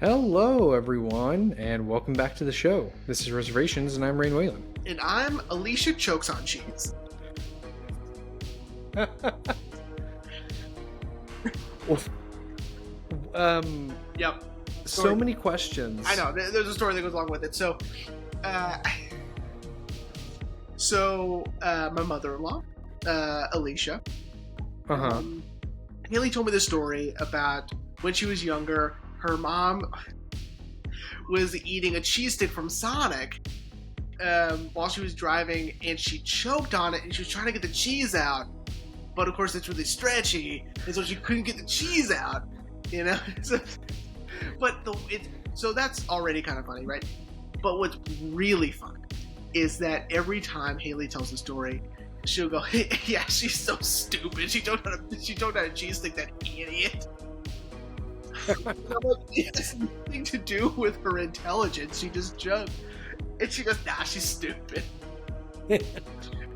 Hello, everyone, and welcome back to the show. This is Reservations, and I'm Rain Whalen. And I'm Alicia Chokes on Cheese. Yep. So many questions. I know. There's a story that goes along with it. So, my mother-in-law, Alicia, Haley told me the story about when she was younger. Her mom was eating a cheese stick from Sonic while she was driving, and she choked on it, and she was trying to get the cheese out. But of course, it's really stretchy, and so she couldn't get the cheese out. You know. So that's already kind of funny, right? But what's really fun is that every time Haley tells a story, she'll go, hey, "Yeah, she's so stupid. She don't know how to cheese stick, that idiot." It has nothing to do with her intelligence. She just joked, and she goes, "Nah, she's stupid," and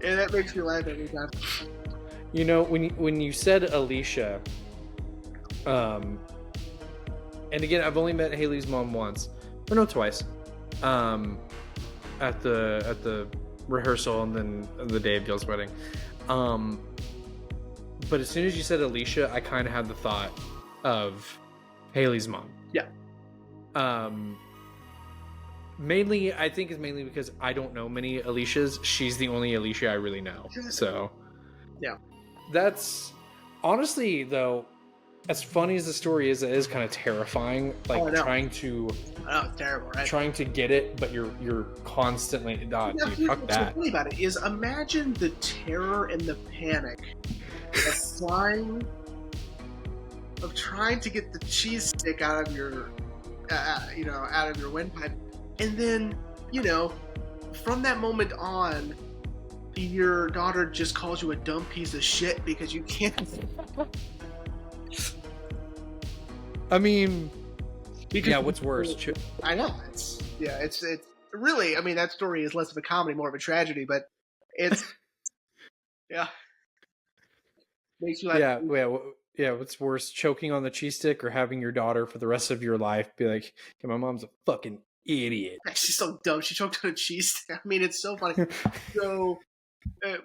that makes me laugh every time. You know, when you said Alicia, and again, I've only met Haley's mom once, or no, twice, at the rehearsal and then the day of Gil's wedding. But as soon as you said Alicia, I kind of had the thought of Haley's mom. Yeah. Mainly, I think it's mainly because I don't know many Alicias. She's the only Alicia I really know. So, yeah. That's honestly, though, as funny as the story is, it is kind of terrifying. Like trying to, it's terrible, right? Trying to get it, but you're constantly, dude, fuck that. What's so funny about it is, imagine the terror and the panic of trying to get the cheese stick out of your, out of your windpipe, and then, from that moment on, your daughter just calls you a dumb piece of shit because you can't. I mean, what's worse? I know it's really. I mean, that story is less of a comedy, more of a tragedy, but it's makes you laugh. Yeah. What's worse, choking on the cheese stick or having your daughter for the rest of your life be like, "Yeah, my mom's a fucking idiot. She's so dumb. She choked on a cheese stick." I mean, it's so funny. So.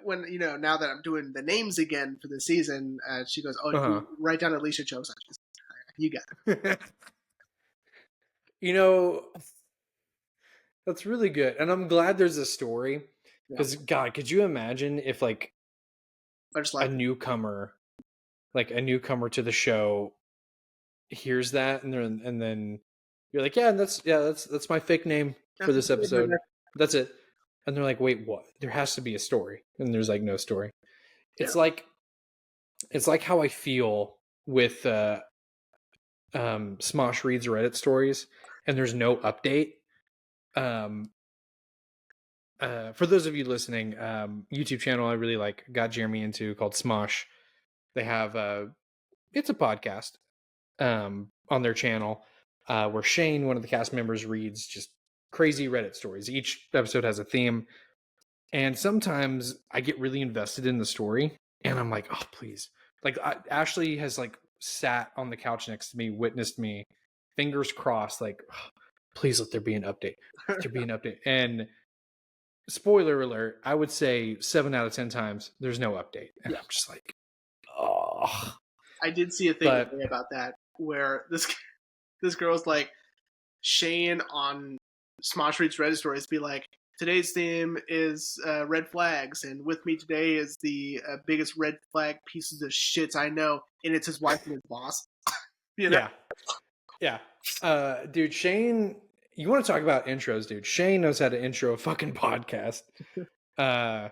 When now that I'm doing the names again for the season, she goes, "Oh, write down Alicia Chokes on Cheese." You got it. That's really good, and I'm glad there's a story. Because God, could you imagine if like a newcomer to the show hears that, and then you're like, that's my fake name for this episode. That's it. And they're like, wait, what? There has to be a story. And there's like no story. It's like how I feel with Smosh reads Reddit stories and there's no update. For those of you listening, YouTube channel I really got Jeremy into called Smosh. They have it's a podcast on their channel where Shane, one of the cast members, reads just crazy Reddit stories. Each episode has a theme, and sometimes I get really invested in the story, and I'm like, oh, please. Like, Ashley has sat on the couch next to me, witnessed me, fingers crossed, like, oh, please let there be an update. Let there be an update. And spoiler alert, I would say 7 out of 10 times there's no update, and I'm just like, oh. I did see a thing about that where this girl's like, Shane on Smosh Reads Reddit stories be like, today's theme is red flags, and with me today is the biggest red flag pieces of shits I know, and it's his wife and his boss. Yeah. Dude, Shane, you want to talk about intros, dude? Shane knows how to intro a fucking podcast. Well,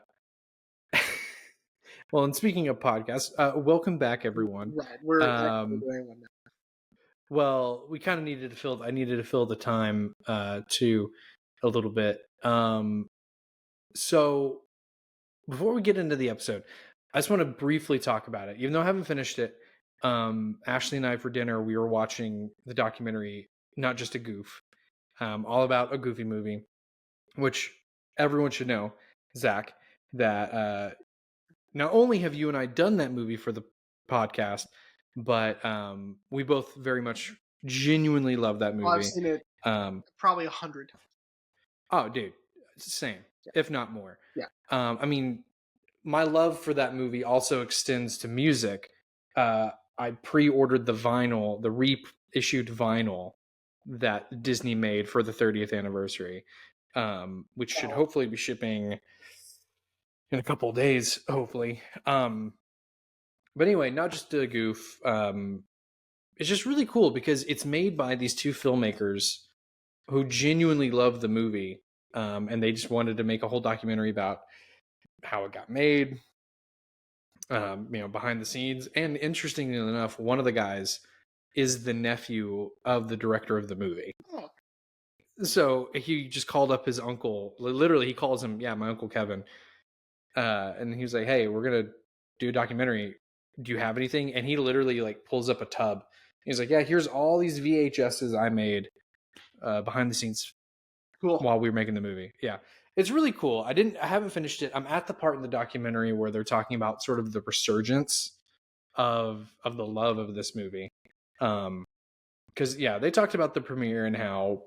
and speaking of podcasts, welcome back, everyone. Right, we're doing one now. Well, we kind of needed to fill. I needed to fill the time to a little bit. So before we get into the episode, I just want to briefly talk about it, even though I haven't finished it. Ashley and I, for dinner, we were watching the documentary Not Just a Goof, all about a Goofy movie, which everyone should know, Zach, that not only have you and I done that movie for the podcast, but we both very much Genuinely love that Well, I've movie. seen it Um, probably 100. oh, dude, same, Yeah, if not more. yeah. I mean, my love for that movie also extends to music. Uh, I pre-ordered the vinyl, the reissued vinyl that Disney made for the 30th anniversary, which should Wow. hopefully be shipping in a couple of days, hopefully. But anyway, not just a goof. It's just really cool because it's made by these two filmmakers who genuinely love the movie, and they just wanted to make a whole documentary about how it got made, behind the scenes. And interestingly enough, one of the guys is the nephew of the director of the movie. Oh, So he just called up his uncle. Literally, he calls him, yeah, my uncle Kevin. And he was like, "Hey, we're gonna do a documentary. Do you have anything?" And he literally like pulls up a tub. He's like, "Yeah, here's all these VHSs I made behind the scenes cool. while we were making the movie." Yeah, it's really cool. I haven't finished it. I'm at the part in the documentary where they're talking about sort of the resurgence of the love of this movie. Because yeah, they talked about the premiere and how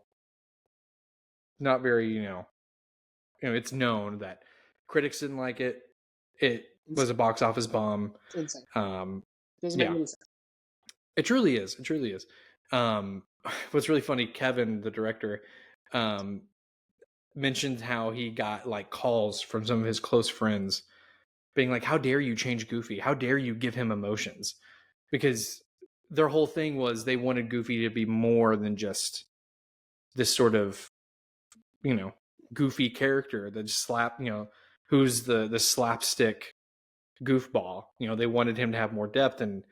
not very, it's known that critics didn't like it. It was Insane. a box office bomb. It's insane. Um, Doesn't make yeah, any sense. it truly is. It truly is. Um, what's really funny, Kevin, the director, um, mentioned how he got like calls from some of his close friends being like, "How dare you change Goofy? How dare you give him emotions?" Because their whole thing was they wanted Goofy to be more than just this sort of, goofy character that just who's the slapstick goofball. They wanted him to have more depth. And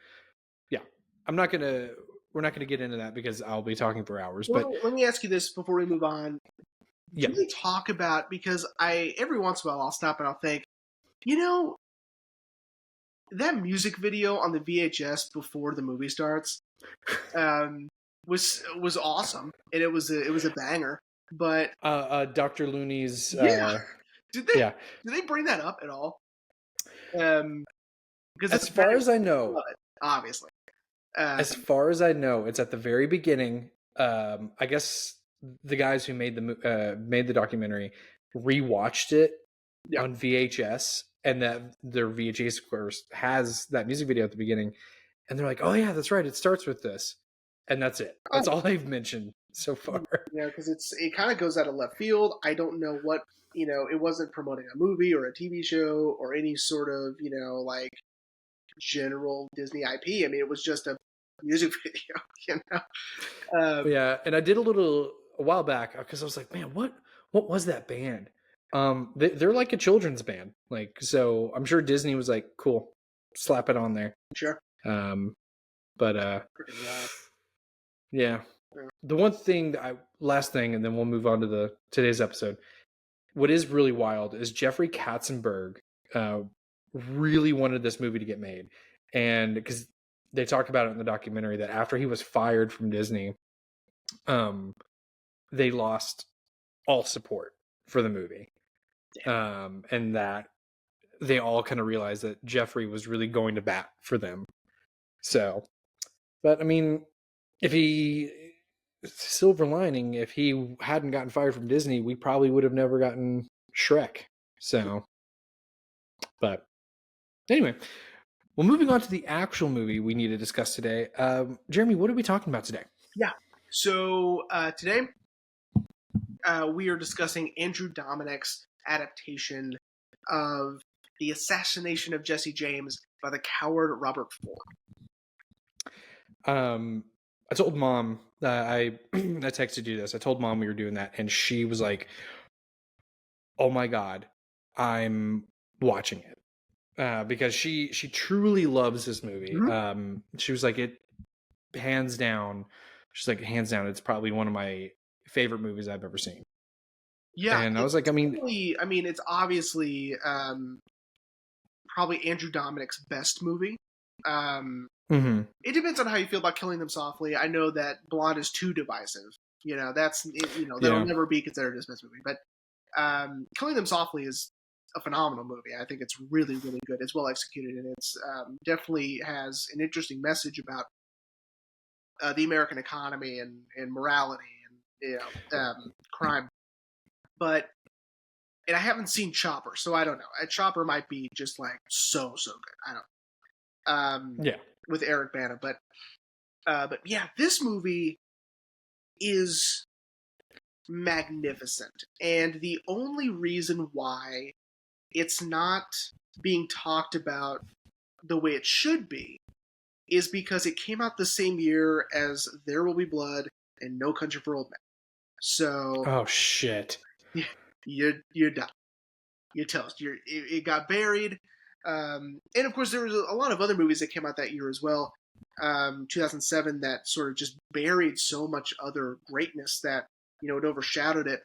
yeah, I'm not gonna we're not gonna get into that because I'll be talking for hours. But Well, let me ask you this before we move on. yeah, Do they talk about, because I every once in a while I'll stop and I'll think, you know, that music video on the VHS before the movie starts um, was awesome, and it was a banger. But Dr. Looney's yeah, did they yeah. did they bring that up at all? Because it's As a far banger. as I I know, love it, obviously. Um, it's at the very beginning. I guess the guys who made the documentary rewatched it yeah. on VHS, and that their VHS, of course, has that music video at the beginning, and they're like, "Oh yeah, that's right. It starts with this," and that's it. That's all they've mentioned so far. Because it kind of goes out of left field. I don't know what, it wasn't promoting a movie or a TV show or any sort of, like general Disney IP. I mean, it was just a music video, you know. Yeah, and I did a while back because I was like, "Man, what was that band?" They're like a children's band, like, so I'm sure Disney was like, "Cool, slap it on there." Sure. Um, but Freaking wild. yeah. Yeah. The one thing last thing, and then we'll move on to today's episode. What is really wild is Jeffrey Katzenberg really wanted this movie to get made, and because they talk about it in the documentary that after he was fired from Disney, they lost all support for the movie, and that they all kind of realized that Jeffrey was really going to bat for them. So, but I mean, if he silver lining, if he hadn't gotten fired from Disney, we probably would have never gotten Shrek. So, but anyway, well, moving on to the actual movie we need to discuss today. Jeremy, what are we talking about today? Yeah. So today we are discussing Andrew Dominik's adaptation of the assassination of Jesse James by the coward Robert Ford. I told mom I texted you this. I told mom we were doing that, and she was like, "Oh my god, I'm watching it," because she truly loves this movie. Mm-hmm. She was like, "It hands down." She's like, "Hands down, it's probably one of my favorite movies I've ever seen." Yeah, And I was like, I mean, it's obviously probably Andrew Dominik's best movie. mm-hmm. It depends on how you feel about Killing Them Softly. I know that Blonde is too divisive. That'll Yeah. never be considered his best movie. But Killing Them Softly is a phenomenal movie. I think it's really, really good. It's well executed, and it's definitely has an interesting message about the American economy and morality and crime. But and I haven't seen Chopper, so I don't know. Chopper might be just like so good. I don't Yeah. with Eric Bana, but yeah, this movie is magnificent, and the only reason why it's not being talked about the way it should be is because it came out the same year as There Will Be Blood and No Country for Old Men. So Oh shit. you're done. You're toast. It got buried. And of course, there was a lot of other movies that came out that year as well. 2007 that sort of just buried so much other greatness that it overshadowed it,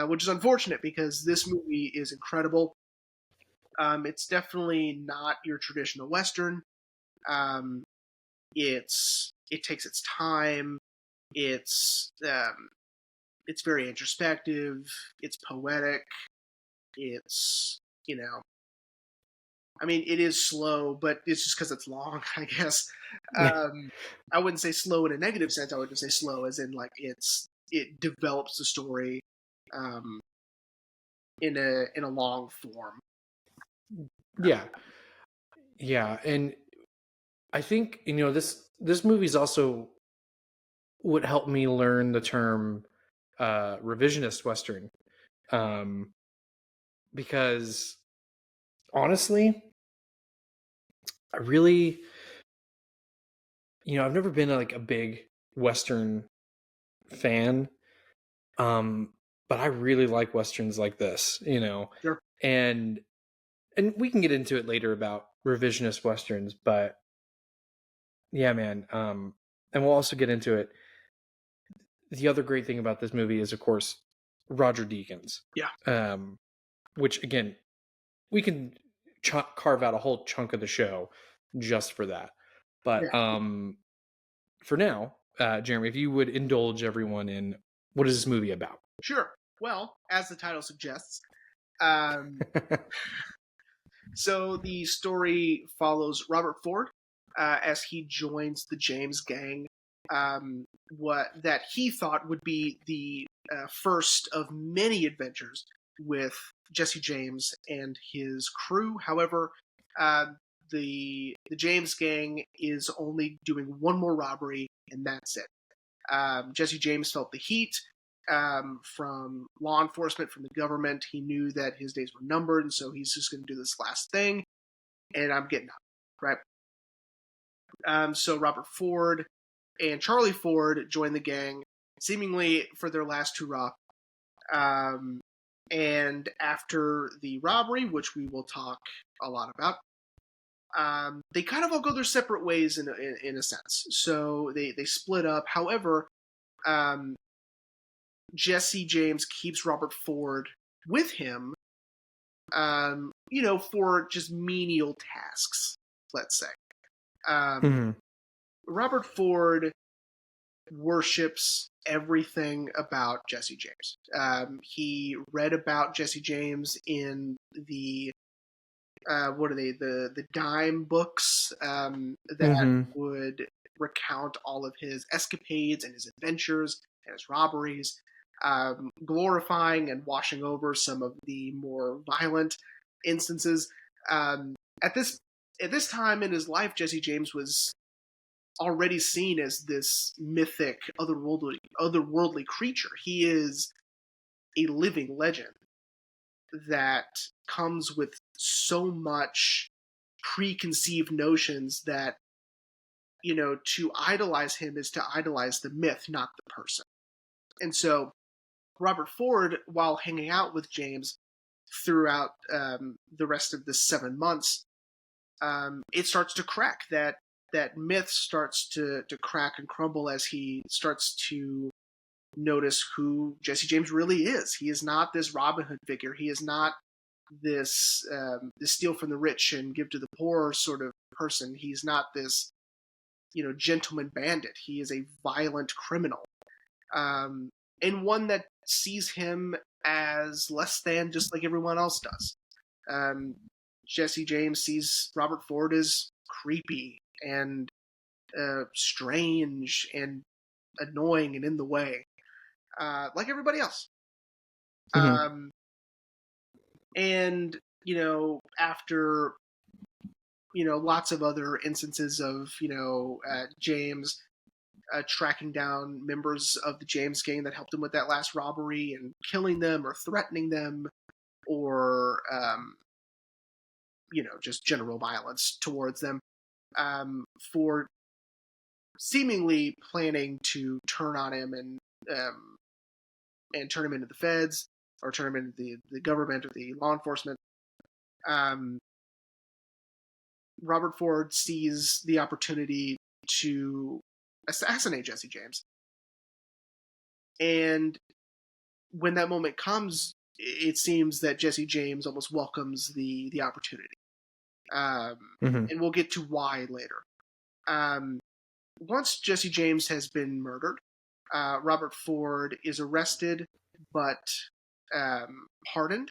which is unfortunate because this movie is incredible. It's definitely not your traditional Western. Um, it takes its time. It's very introspective. It's poetic. It's I mean, it is slow, but it's just because it's long, I guess. Yeah. I wouldn't say slow in a negative sense. I would just say slow as in like it develops the story um, in a long form. Yeah. Yeah. And I think, this movie's also what helped me learn the term revisionist Western. Um, because honestly, I really, I've never been like a big Western fan. Um, but I really like Westerns like this, Sure. and we can get into it later about revisionist Westerns, but yeah, man. And we'll also get into it. The other great thing about this movie is, of course, Roger Deakins. Yeah. Which again, we can carve out a whole chunk of the show just for that. But Yeah. for now, Jeremy, if you would indulge everyone in what is this movie about? Sure. Well, as the title suggests, um, so the story follows Robert Ford as he joins the James gang. What that he thought would be the first of many adventures with Jesse James and his crew. However, uh, the James gang is only doing one more robbery, and that's it. Jesse James felt the heat from law enforcement, from the government. He knew that his days were numbered, and so he's just going to do this last thing, and I'm getting out, right? So Robert Ford and Charlie Ford join the gang, seemingly for their last hurrah. And after the robbery, which we will talk a lot about, they kind of all go their separate ways in a sense. So they split up. However, Jesse James keeps Robert Ford with him, for just menial tasks, let's say. Mm-hmm. Robert Ford worships everything about Jesse James. He read about Jesse James in the what are they? The dime books that would recount all of his escapades and his adventures and his robberies, glorifying and washing over some of the more violent instances. At this time in his life, Jesse James was already seen as this mythic, otherworldly creature. He is a living legend that comes with so much preconceived notions that to idolize him is to idolize the myth, not the person. And so Robert Ford, while hanging out with James throughout the rest of the 7 months, it starts to crack. That myth starts to crack and crumble as he starts to notice who Jesse James really is. He is not this Robin Hood figure. He is not this steal from the rich and give to the poor sort of person. He's not this gentleman bandit. He is a violent criminal, and one that sees him as less than, just like everyone else does. Jesse James sees Robert Ford as creepy and strange and annoying and in the way, like everybody else. Hmm. Um, and after lots of other instances of James tracking down members of the James gang that helped him with that last robbery and killing them or threatening them, or just general violence towards them, for seemingly planning to turn on him and turn him into the feds or turn him into the government or the law enforcement. Um, Robert Ford sees the opportunity to assassinate Jesse James. And when that moment comes, it seems that Jesse James almost welcomes the opportunity. Hmm. And we'll get to why later. Once Jesse James has been murdered, Robert Ford is arrested but pardoned,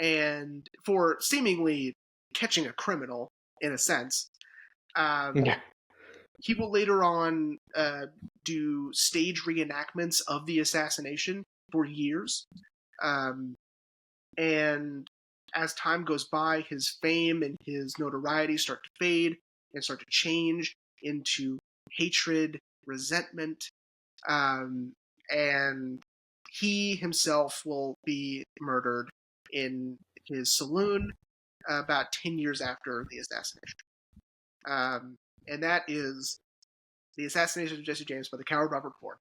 and for seemingly catching a criminal in a sense. Yeah. He will later on do stage reenactments of the assassination for years. And as time goes by, his fame and his notoriety start to fade and start to change into hatred, resentment, and he himself will be murdered in his saloon about 10 years after the assassination. And that is The Assassination of Jesse James by the coward Robert Ford.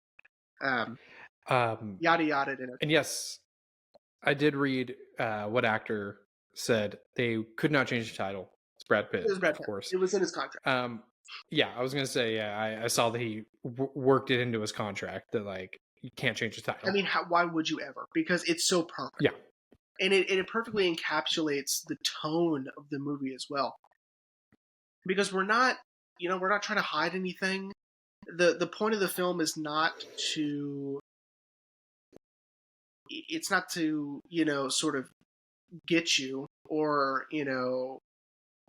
Yada yada. And yes, I did read what actor said they could not change the title. It's Brad Pitt, It was Brad of Pitt. course. It was in his contract. Yeah, I was gonna say, yeah, I saw that he worked it into his contract that like you can't change the title. I mean, why would you ever? Because it's so perfect. Yeah, and it perfectly encapsulates the tone of the movie as well. Because we're not trying to hide anything. The point of the film is not to sort of get you or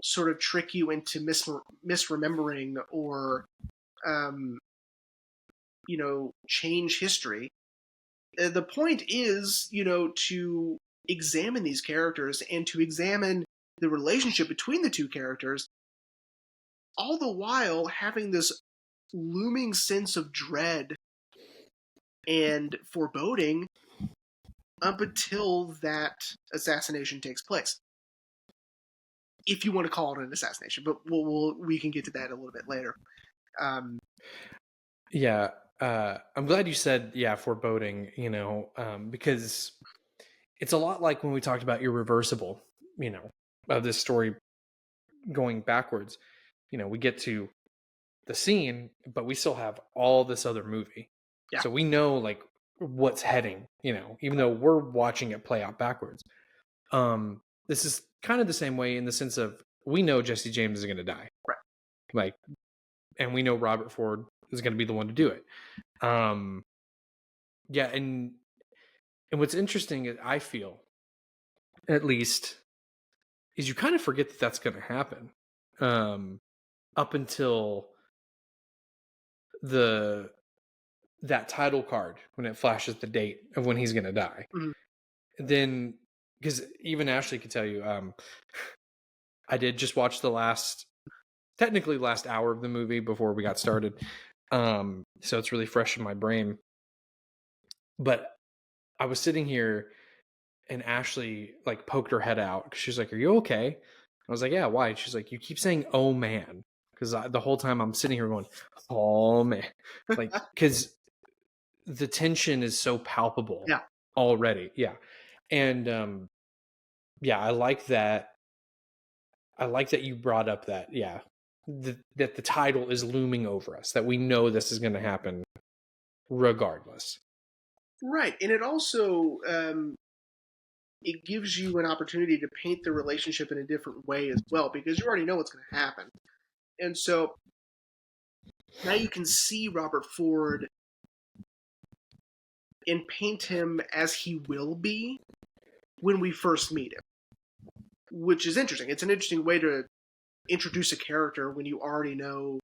sort of trick you into misremembering or change history. The point is to examine these characters and to examine the relationship between the two characters, all the while having this looming sense of dread and foreboding up until that assassination takes place. If you want to call it an assassination, but we can get to that a little bit later. Yeah, I'm glad you said foreboding. Because it's a lot like when we talked about Irreversible. Of this story going backwards. We get to the scene, but we still have all this other movie. Yeah. So we know like what's heading. Even though we're watching it play out backwards. This is kind of the same way in the sense of we know Jesse James is going to die. Right. Like, and we know Robert Ford is going to be the one to do it. Yeah, and what's interesting is I feel, at least, is you kind of forget that that's going to happen, up until that title card when it flashes the date of when he's going to die. Mhm. Then, because even Ashley could tell you, I did just watch the last hour of the movie before we got started. So it's really fresh in my brain. But I was sitting here and Ashley like poked her head out. She's like, "Are you okay?" I was like, "Yeah, why?" She's like, "You keep saying, 'oh man,'" because the whole time I'm sitting here going, "Oh man," like because the tension is so palpable already. Yeah, and I like that. I like that you brought up that that the title is looming over us, that we know this is going to happen regardless. Right, and it also it gives you an opportunity to paint the relationship in a different way as well, because you already know what's going to happen. And so now you can see Robert Ford and paint him as he will be when we first meet him, which is interesting. It's an interesting way to introduce a character when you already know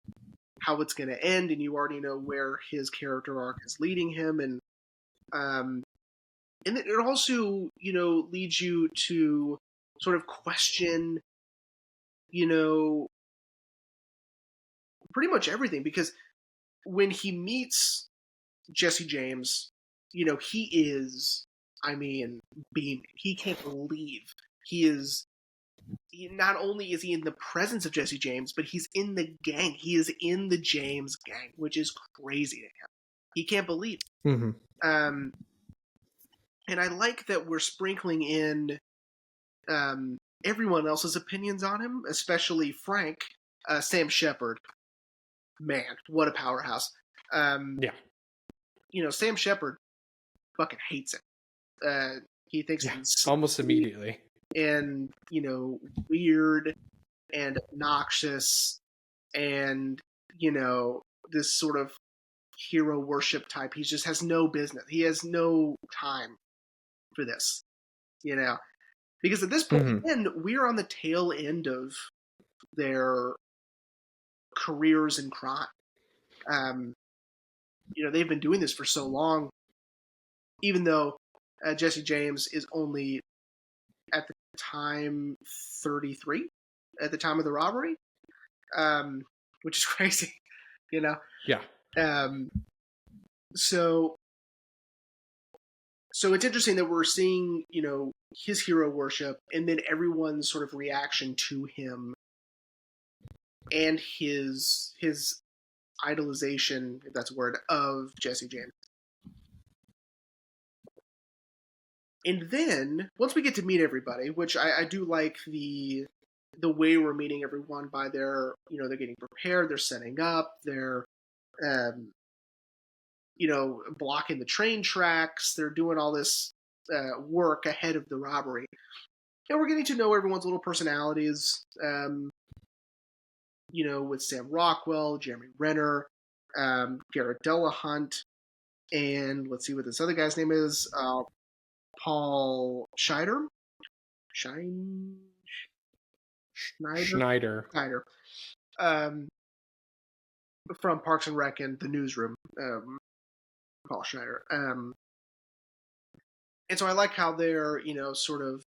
how it's going to end, and you already know where his character arc is leading him, and it also, leads you to sort of question, pretty much everything, because when he meets Jesse James, he is, I mean, beaming. He can't believe not only is he in the presence of Jesse James, but he's in the gang. He is in the James gang, which is crazy to him. He can't believe it. Mm-hmm. And I like that we're sprinkling in everyone else's opinions on him, especially Frank, Sam Shepard. Man, what a powerhouse. Yeah. Sam Shepard fucking hates it. He thinks he's almost immediately. And, weird and obnoxious and, this sort of hero worship type. He just has no business. He has no time for this, because at this point, again, we're on the tail end of their careers in crime. They've been doing this for so long, even though Jesse James is only at the time 33 at the time of the robbery, which is crazy, Yeah. So it's interesting that we're seeing, his hero worship and then everyone's sort of reaction to him and his idolization, if that's a word, of Jesse James. And then once we get to meet everybody, which I do like the way we're meeting everyone by their, they're getting prepared, they're setting up, they're blocking the train tracks, they're doing all this work ahead of the robbery. And we're getting to know everyone's little personalities, with Sam Rockwell, Jeremy Renner, Garrett Delahunt, and let's see what this other guy's name is, Paul Schneider. Schneider. From Parks and Rec and The Newsroom, Paul Schneider. And so I like how they're,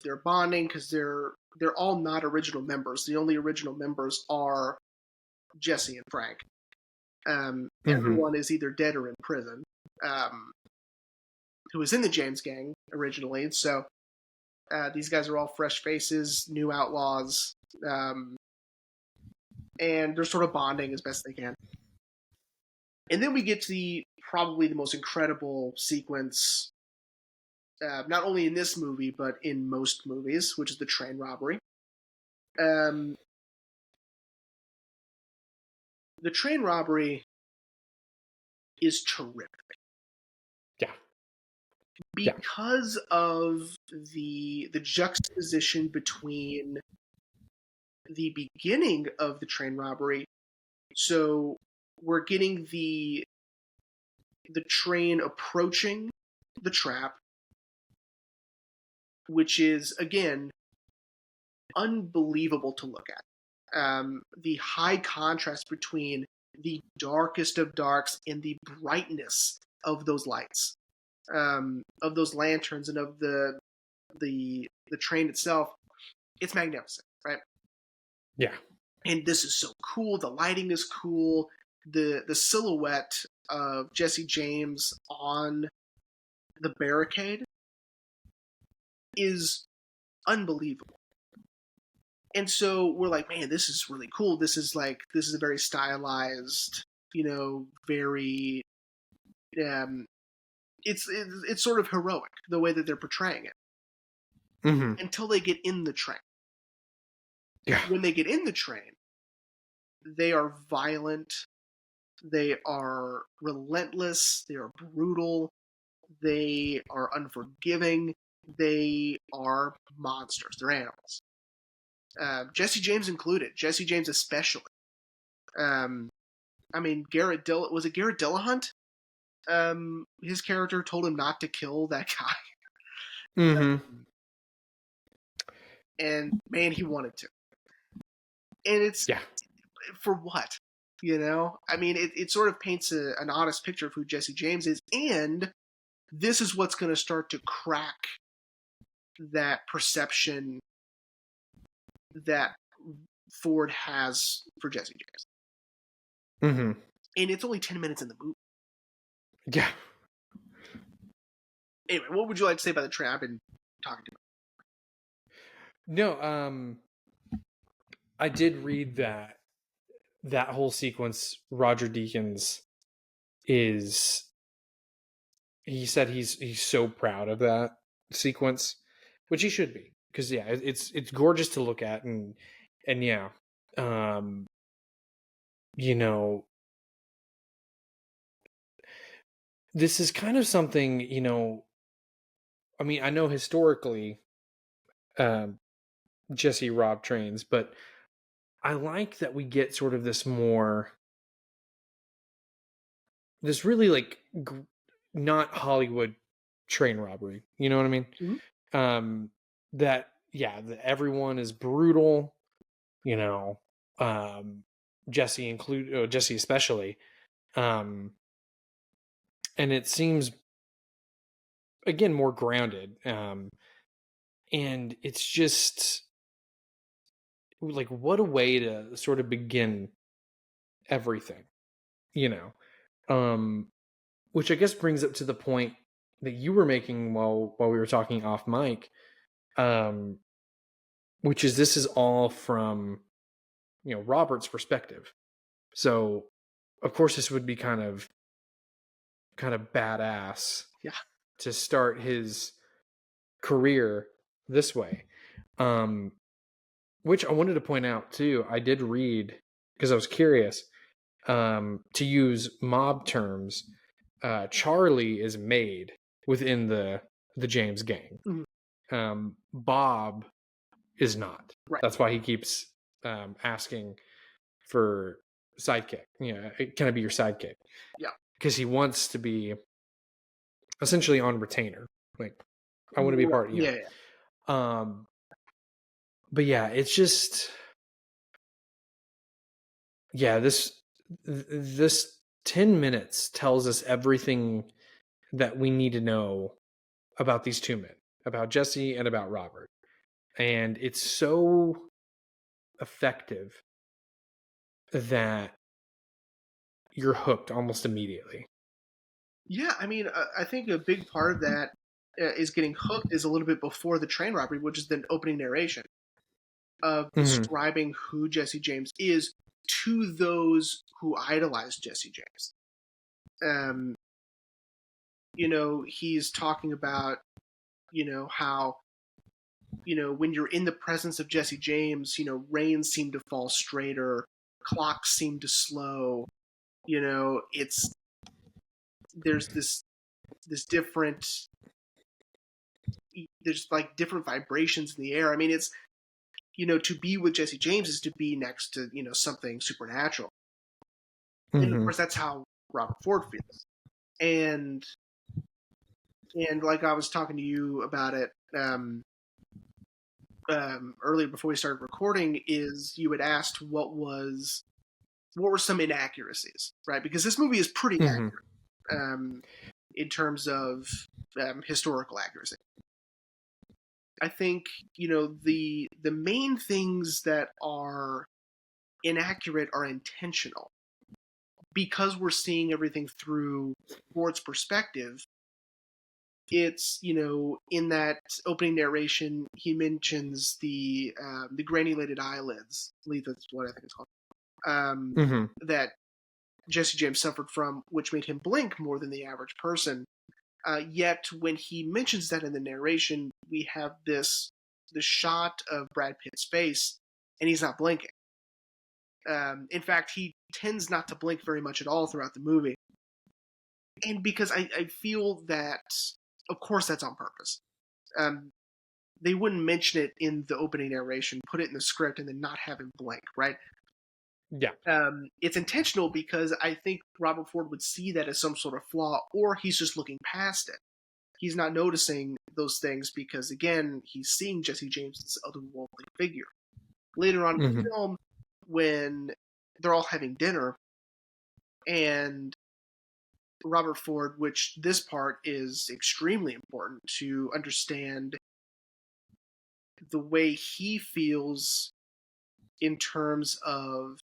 they're bonding because they're all not original members. The only original members are Jesse and Frank. Everyone is either dead or in prison. Who was in the James gang originally. And so these guys are all fresh faces, new outlaws, and they're sort of bonding as best they can. And then we get to probably the most incredible sequence, not only in this movie, but in most movies, which is the train robbery. The train robbery is terrific. Yeah. Because of the juxtaposition between the beginning of the train robbery. So we're getting the train approaching the trap, which is, again, unbelievable to look at. The high contrast between the darkest of darks and the brightness of those lights, of those lanterns, and of the train itself. It's magnificent, right? Yeah. And this is so cool. The lighting is cool. The silhouette of Jesse James on the barricade is unbelievable. And so we're like, man, this is really cool. This is a very stylized, very, it's sort of heroic the way that they're portraying it. Until they get in the train. Yeah. When they get in the train, they are violent. They are relentless. They are brutal. They are unforgiving. They are monsters. They're animals. Jesse James included. Jesse James especially. Garrett Dillahunt? His character told him not to kill that guy. And man, he wanted to. And it's for what? You know, I mean, it sort of paints an honest picture of who Jesse James is, and this is what's going to start to crack that perception that Ford has for Jesse James. Mm-hmm. And it's only 10 minutes in the movie. Yeah. Anyway, what would you like to say about the train? I've been talking to you. No, I did read that whole sequence, Roger Deakins is, he said he's so proud of that sequence, which he should be, because yeah, it's gorgeous to look at, and yeah, um, you know, this is kind of something, I mean, I know historically, um, Jesse robbed trains, but I like that we get sort of this really like not Hollywood train robbery. You know what I mean? Mm-hmm. Um, that yeah, everyone is brutal. You know, um, Jesse especially, um, and it seems again more grounded. And it's just like what a way to sort of begin everything. You know, um, which I guess brings up to the point that you were making while we were talking off mic, um, which is this is all from Robert's perspective. So of course this would be kind of badass Yeah. to start his career this way. Which I wanted to point out too. I did read because I was curious. To use mob terms, Charlie is made within the James gang. Mm-hmm. Bob is not. Right. That's why he keeps asking for sidekick. Can I be your sidekick? Yeah. Because he wants to be essentially on retainer. Like, I want to be a Right. part. Yeah. But yeah, it's just yeah. This 10 minutes tells us everything that we need to know about these two men, about Jesse and about Robert, and it's so effective that you're hooked almost immediately. Yeah, I mean, I think a big part of that is getting hooked is a little bit before the train robbery, which is the opening narration of Mm-hmm. describing who Jesse James is to those who idolize Jesse James. Um, he's talking about, how, when you're in the presence of Jesse James, rains seem to fall straighter, clocks seem to slow. It's there's this different there's like different vibrations in the air. I mean, it's to be with Jesse James is to be next to something supernatural, and of Mm-hmm. course that's how Robert Ford feels. And like I was talking to you about it earlier before we started recording, is you had asked what were some inaccuracies, right? Because this movie is pretty Mm-hmm. accurate in terms of historical accuracy. I think the main things that are inaccurate are intentional because we're seeing everything through Ford's perspective. It's in that opening narration he mentions the granulated eyelids. I believe that's what I think it's called. Mm-hmm. That Jesse James suffered from, which made him blink more than the average person. Yet when he mentions that in the narration, we have this shot of Brad Pitt's face, and he's not blinking. In fact, he tends not to blink very much at all throughout the movie. And because I feel that, of course, that's on purpose. They wouldn't mention it in the opening narration, put it in the script, and then not have him blink, right? Yeah. It's intentional because I think Robert Ford would see that as some sort of flaw, or he's just looking past it. He's not noticing those things because, again, he's seeing Jesse James as this otherworldly figure. Later on in Mm-hmm. the film, when they're all having dinner, And Robert Ford, which this part is extremely important to understand the way he feels in terms of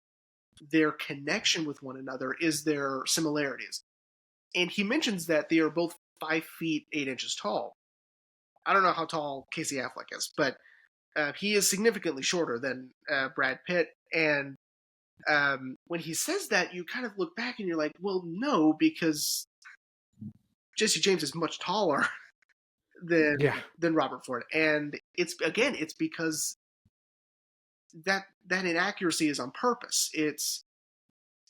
their connection with one another, is their similarities. And he mentions that they are both 5 feet 8 inches tall. I don't know how tall Casey Affleck is, but he is significantly shorter than Brad Pitt. And when he says that, you kind of look back and you're like, well, no, because Jesse James is much taller Yeah. than Robert Ford, and it's because that inaccuracy is on purpose. It's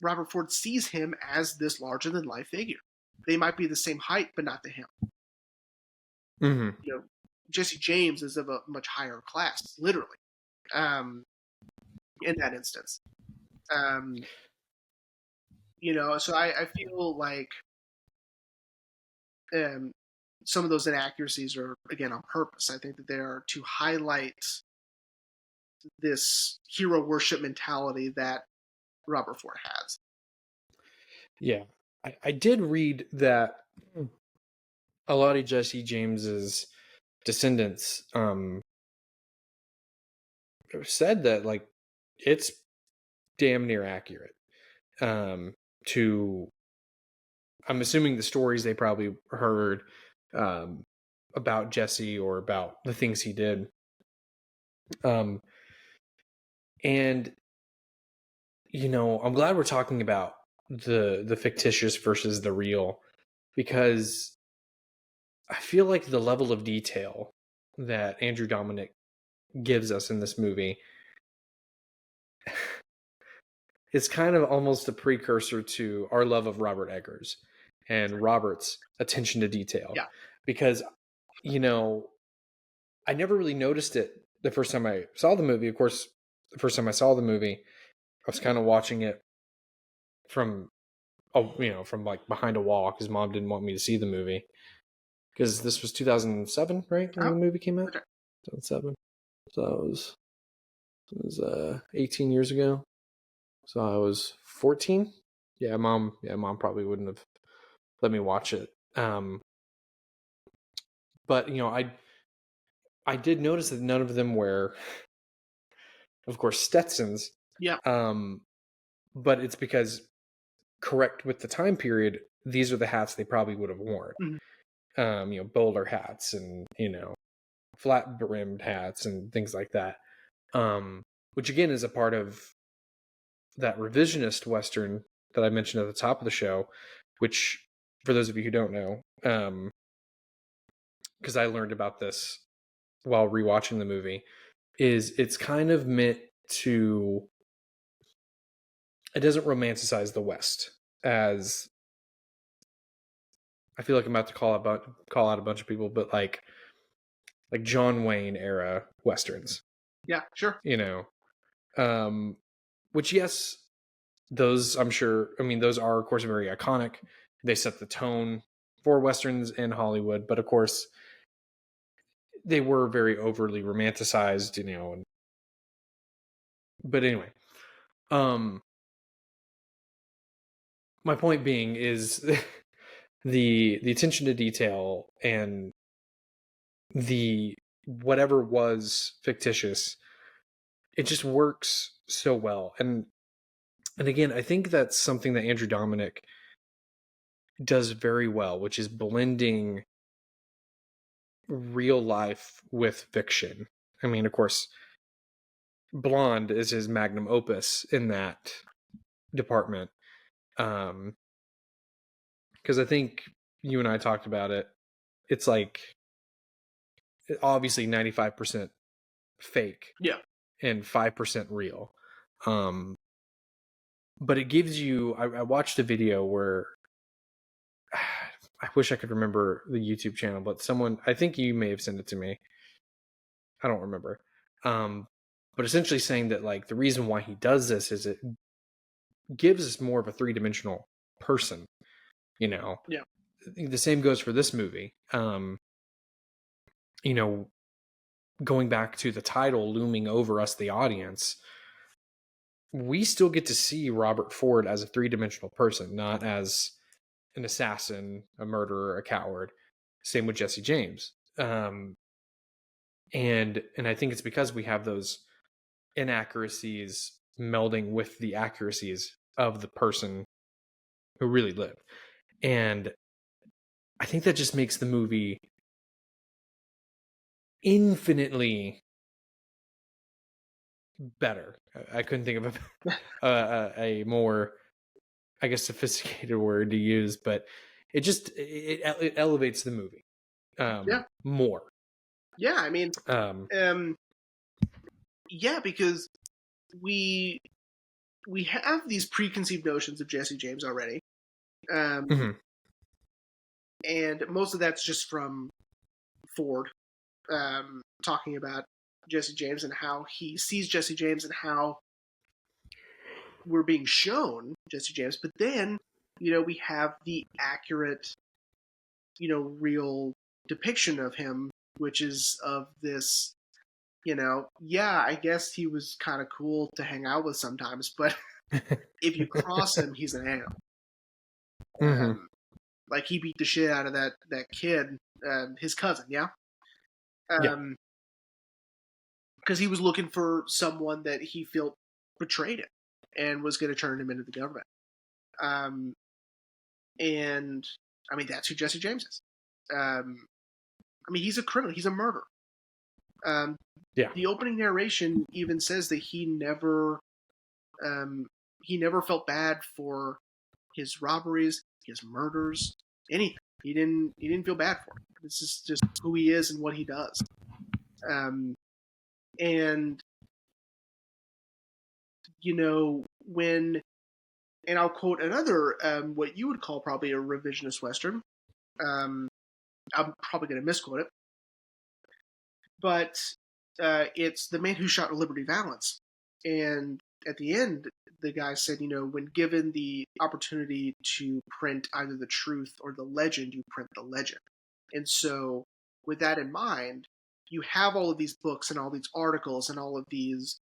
Robert Ford sees him as this larger than life figure. They might be the same height, but not to him. Mm-hmm. You know, Jesse James is of a much higher class, literally. Um, in that instance, um, so I feel like um, some of those inaccuracies are again on purpose. I think that they are to highlight this hero worship mentality that Robert Ford has. Yeah. I did read that a lot of Jesse James's descendants said that like it's damn near accurate to I'm assuming the stories they probably heard um, about Jesse or about the things he did. And I'm glad we're talking about the fictitious versus the real, because I feel like the level of detail that Andrew Dominic gives us in this movie is kind of almost a precursor to our love of Robert Eggers and Robert's attention to detail. Yeah. Because, I never really noticed it the first time I saw the movie. Of course, the first time I saw the movie, I was kind of watching it from, from like behind a wall because mom didn't want me to see the movie. Because this was 2007, right? When Oh, the movie came out? okay. 2007. So it was 18 years ago. So I was 14. Mom probably wouldn't have let me watch it. But I did notice that none of them wear, of course, Stetsons. Yeah. But it's because, correct with the time period, these are the hats they probably would have worn. Mm-hmm. Bowler hats and flat brimmed hats and things like that. Which again is a part of that revisionist Western that I mentioned at the top of the show, which, for those of you who don't know, because I learned about this while rewatching the movie, is it's kind of meant to, it doesn't romanticize the West, as I feel like I'm about to call out a bunch of people, but like John Wayne era Westerns. Yeah, sure. Which, yes, those I'm sure, those are of course very iconic. They set the tone for Westerns in Hollywood, but of course they were very overly romanticized, but anyway, my point being is the attention to detail and the whatever was fictitious, it just works so well. And again, I think that's something that Andrew Dominic does very well, which is blending real life with fiction. Of course, Blonde is his magnum opus in that department. Because I think you and I talked about it. It's like obviously 95% fake, Yeah, and 5% real. But it gives you. I watched a video where I wish I could remember the YouTube channel, but someone, I think you may have sent it to me. I don't remember. But essentially saying that like the reason why he does this is it gives us more of a three-dimensional person. Yeah. The same goes for this movie. Going back to the title looming over us, the audience, we still get to see Robert Ford as a three-dimensional person, not as an assassin, a murderer, a coward. Same with Jesse James. And I think it's because we have those inaccuracies melding with the accuracies of the person who really lived. And I think that just makes the movie infinitely better. I couldn't think of a more, I guess, sophisticated word to use, but it elevates the movie Yeah. more. Yeah, I mean, yeah, because we have these preconceived notions of Jesse James already, Mhm. and most of that's just from Ford talking about Jesse James and how he sees Jesse James and how we're being shown Jesse James. But then, we have the accurate, real depiction of him, which is of this, yeah, I guess he was kind of cool to hang out with sometimes, but if you cross him, he's an animal. Mhm. Like he beat the shit out of that kid, his cousin, yeah. Yeah. Because he was looking for someone that he felt betrayed him and was going to turn him into the government. And I mean, that's who Jesse James is. I mean, he's a criminal. He's a murderer. Yeah. The opening narration even says that he never felt bad for his robberies, his murders, anything. He didn't feel bad for it. This is just who he is and what he does. And when, and I'll quote another what you would call probably a revisionist Western. I'm probably going to misquote it, but it's The Man Who Shot Liberty Valance. And at the end, the guy said, when given the opportunity to print either the truth or the legend, you print the legend. And so, with that in mind, you have all of these books and all these articles and all of these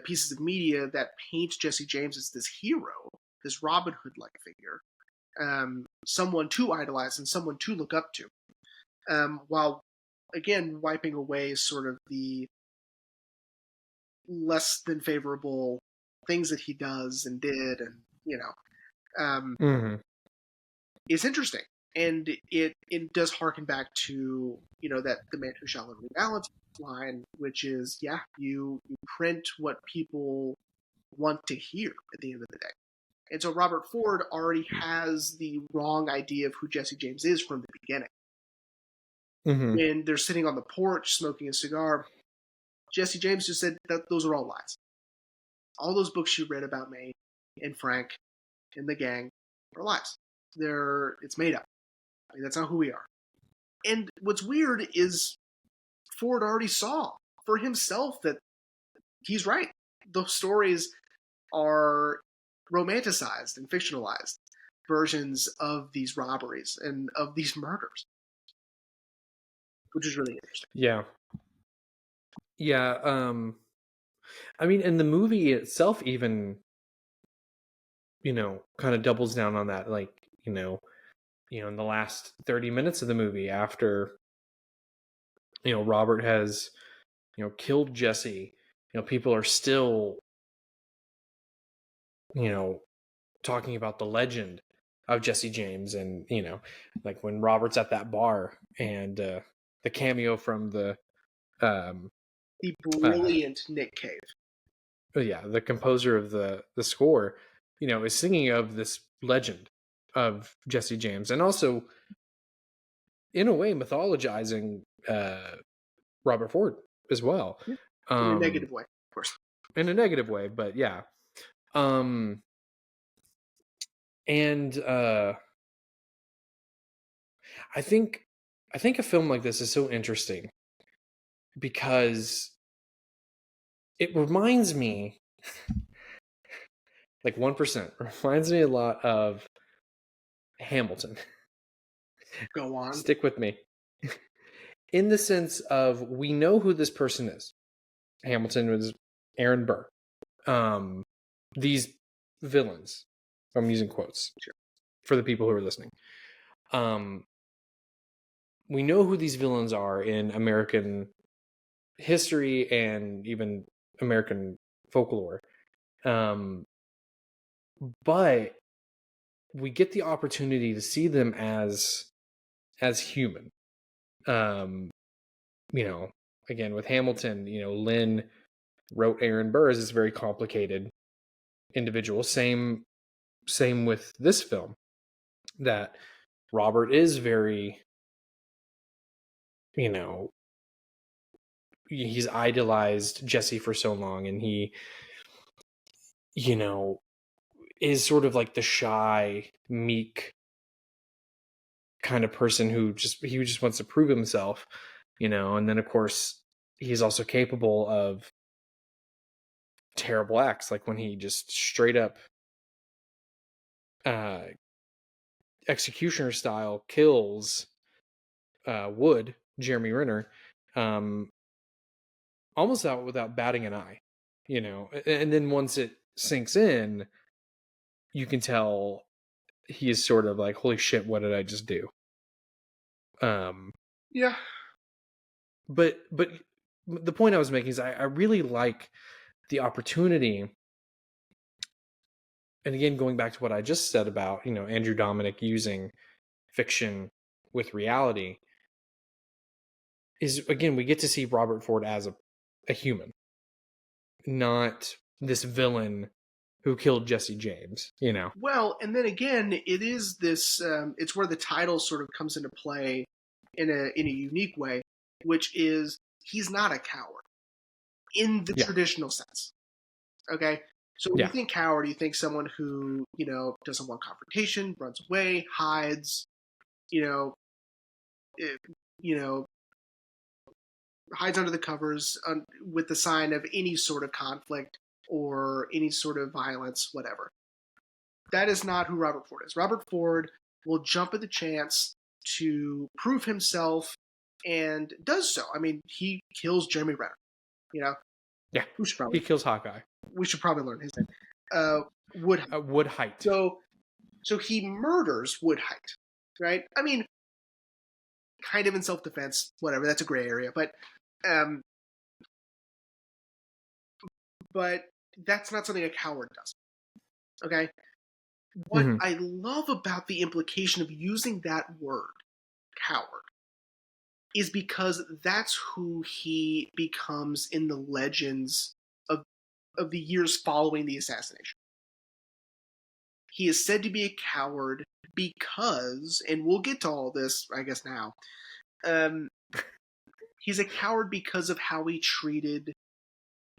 pieces of media that paint Jesse James as this hero, this Robin Hood-like figure, someone to idolize and someone to look up to, while again wiping away sort of the less than favorable things that he does and did, and it's interesting, and it does harken back to that The Man Who Shall Live Balance line, which is you print what people want to hear at the end of the day. And so Robert Ford already has the wrong idea of who Jesse James is from the beginning. When they're sitting on the porch smoking a cigar, Jesse James just said that those are all lies. All those books you read about me and Frank and the gang are lies. It's made up. I mean, that's not who we are. And what's weird is Ford already saw for himself that he's right. Those stories are romanticized and fictionalized versions of these robberies and of these murders, which is really interesting. Yeah. I mean, and the movie itself even, kind of doubles down on that. Like, in the last 30 minutes of the movie, after, Robert has, killed Jesse, people are still, talking about the legend of Jesse James. And, like when Robert's at that bar and the cameo from the brilliant Nick Cave. Yeah, the composer of the score, is singing of this legend of Jesse James, and also, in a way, mythologizing Robert Ford as well, In a negative way, of course. In a negative way, but yeah, and I think a film like this is so interesting because it reminds me, like 1%, reminds me a lot of Hamilton. Go on. Stick with me. In the sense of, we know who this person is. Hamilton was Aaron Burr. these villains, I'm using quotes for the people who are listening. We know who these villains are in American history and even American folklore. But we get the opportunity to see them as human. Again, with Hamilton, Lynn wrote Aaron Burr as this very complicated individual. Same with this film, that Robert is very, he's idolized Jesse for so long, and he, is sort of like the shy, meek kind of person who just wants to prove himself, and then of course he's also capable of terrible acts, like when he just straight up executioner style kills Wood, Jeremy Renner, almost out without batting an eye, and then once it sinks in, you can tell he is sort of like, holy shit, what did I just do? Yeah. But the point I was making is I really like the opportunity, and again, going back to what I just said about, Andrew Dominic using fiction with reality, is, again, we get to see Robert Ford as a human, not this villain who killed Jesse James, Well, and then again, it is this. It's where the title sort of comes into play in a unique way, which is he's not a coward in the traditional sense. Okay, so when you think coward, you think someone who doesn't want confrontation, runs away, hides, hides under the covers with the sign of any sort of conflict or any sort of violence, whatever. That is not who Robert Ford is. Robert Ford will jump at the chance to prove himself, and does so. I mean, he kills Jeremy Renner. Yeah, he kills Hawkeye. We should probably learn his name. Woodhite. So he murders Woodhite, right? I mean, kind of in self-defense, whatever. That's a gray area, but that's not something a coward does. Okay? What I love about the implication of using that word, coward, is because that's who he becomes in the legends of the years following the assassination. He is said to be a coward because, and we'll get to all this, I guess, now, he's a coward because of how he treated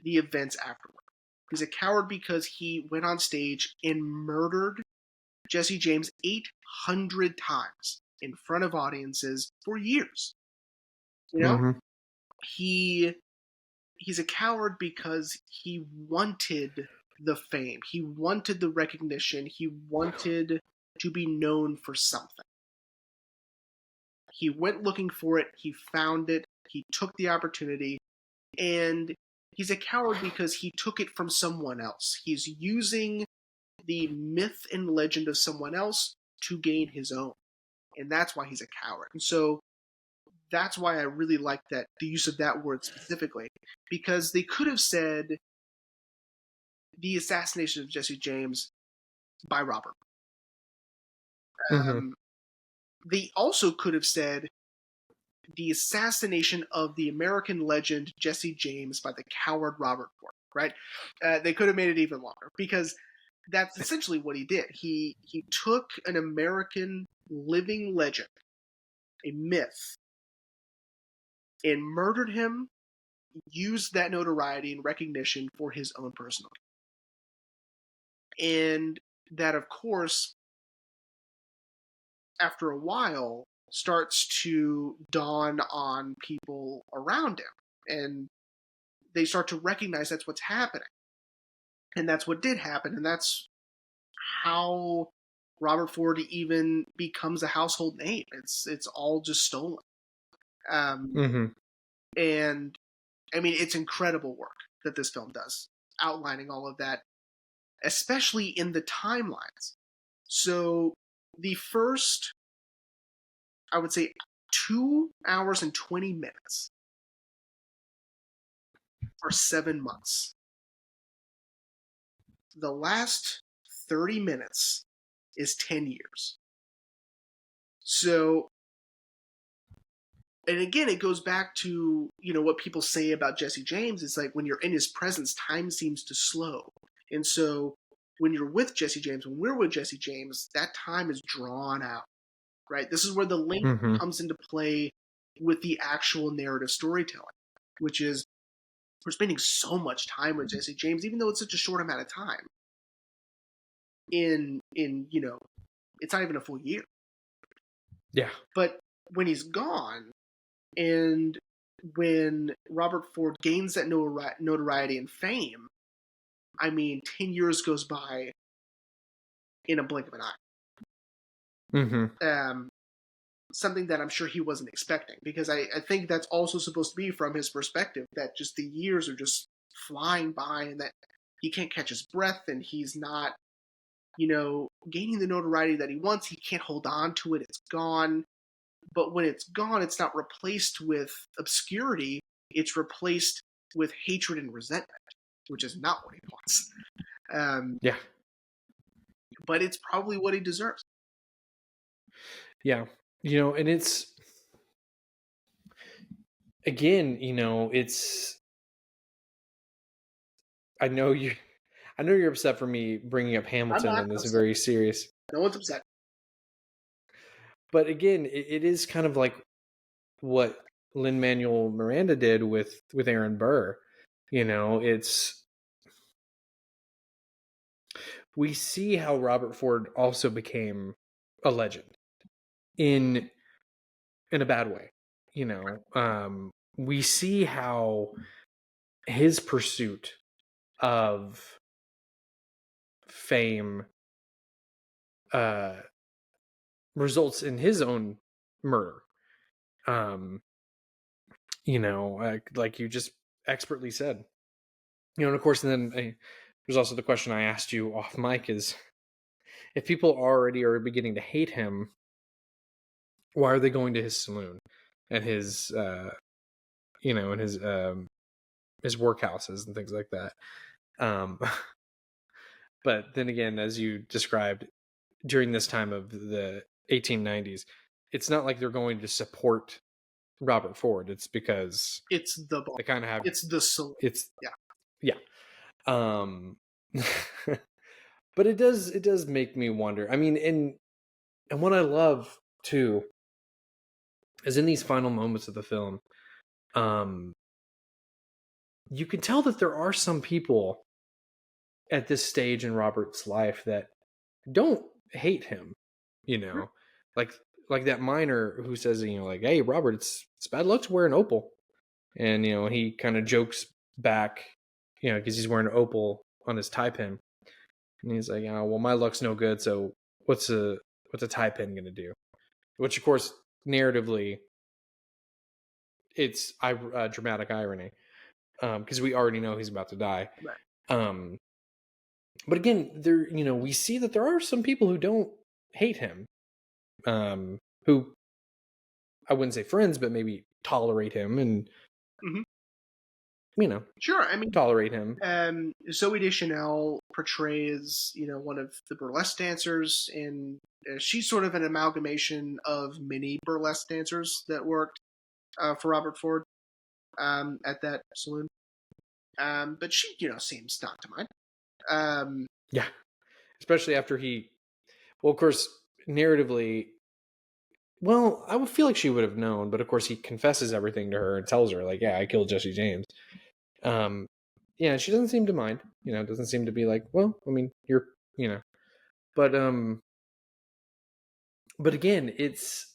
the events afterward. He's a coward because he went on stage and murdered Jesse James 800 times in front of audiences for years. He's a coward because he wanted the fame. He wanted the recognition. He wanted to be known for something. He went looking for it. He found it. He took the opportunity. And he's a coward because he took it from someone else. He's using the myth and legend of someone else to gain his own. And that's why he's a coward. And so that's why I really like the use of that word specifically, because they could have said the assassination of Jesse James by Robert. They also could have said the assassination of the American legend Jesse James by the coward Robert Ford, right? They could have made it even longer, because that's essentially what he did. He took an American living legend, a myth, and murdered him, used that notoriety and recognition for his own personal gain. And that, of course, after a while, starts to dawn on people around him. And they start to recognize that's what's happening. And that's what did happen. And that's how Robert Ford even becomes a household name. It's all just stolen. And I mean, it's incredible work that this film does. outlining all of that, especially in the timelines. So the first, I would say, 2 hours and 20 minutes are 7 months. The last 30 minutes is 10 years. So, and again, it goes back to, what people say about Jesse James. It's like when you're in his presence, time seems to slow. And so when you're with Jesse James, when we're with Jesse James, that time is drawn out, right? This is where the link comes into play with the actual narrative storytelling, which is we're spending so much time with Jesse James, even though it's such a short amount of time. In it's not even a full year. Yeah. But when he's gone, and when Robert Ford gains that notoriety and fame, 10 years goes by in a blink of an eye. Something that I'm sure he wasn't expecting, because I think that's also supposed to be from his perspective, that just the years are just flying by and that he can't catch his breath and he's not, gaining the notoriety that he wants. He can't hold on to it. It's gone. But when it's gone, it's not replaced with obscurity. It's replaced with hatred and resentment, which is not what he wants. Yeah. But it's probably what he deserves. Yeah. And it's, again, it's, I know you're upset for me bringing up Hamilton in this upset. very serious. No one's upset. But again, it is kind of like what Lin-Manuel Miranda did with Aaron Burr. It's, we see how Robert Ford also became a legend in a bad way. We see how his pursuit of fame results in his own murder. Like you just expertly said. And of course, and then there's also the question I asked you off mic is, if people already are beginning to hate him, why are they going to his saloon and his, and his workhouses and things like that? But then again, as you described, during this time of the 1890s, it's not like they're going to support Robert Ford. It's because it's the they kind of have, it's the saloon. It's yeah. But it does make me wonder. And what I love too is in these final moments of the film, you can tell that there are some people at this stage in Robert's life that don't hate him, like that miner who says, like, hey, Robert, it's bad luck to wear an opal. And, he kind of jokes back, because he's wearing an opal on his tie pin. And he's like, oh, well, my luck's no good. So what's a tie pin going to do? Which, of course, narratively, it's dramatic irony, because we already know he's about to die. Right. But again, there, we see that there are some people who don't hate him, who I wouldn't say friends, but maybe tolerate him and, sure. tolerate him. Zooey Deschanel portrays, one of the burlesque dancers, and she's sort of an amalgamation of many burlesque dancers that worked for Robert Ford at that saloon. But she, seems not to mind. Yeah, especially after well, of course, narratively, well, I would feel like she would have known, but of course he confesses everything to her and tells her, like, yeah, I killed Jesse James. Yeah, she doesn't seem to mind, doesn't seem to be like, well, you're, but again, it's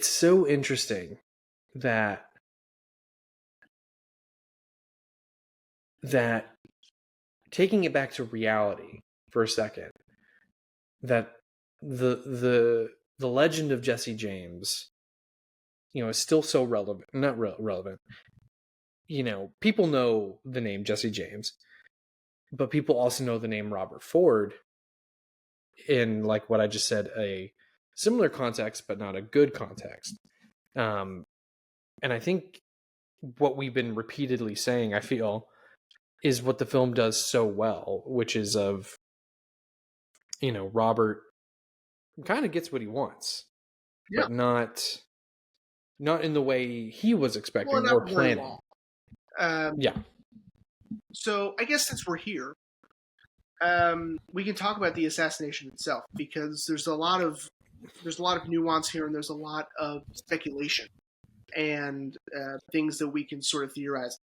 so interesting that taking it back to reality for a second, that the legend of Jesse James, is still so relevant, not relevant. people know the name Jesse James, but people also know the name Robert Ford in, like what I just said, a similar context, but not a good context. And I think what we've been repeatedly saying, I feel, is what the film does so well, which is of, Robert kind of gets what he wants, Yeah. but not in the way he was Well, expecting not or for very planning. long. Um, Yeah. so I guess since we're here, we can talk about the assassination itself because there's a lot of nuance here, and there's a lot of speculation and things that we can sort of theorize.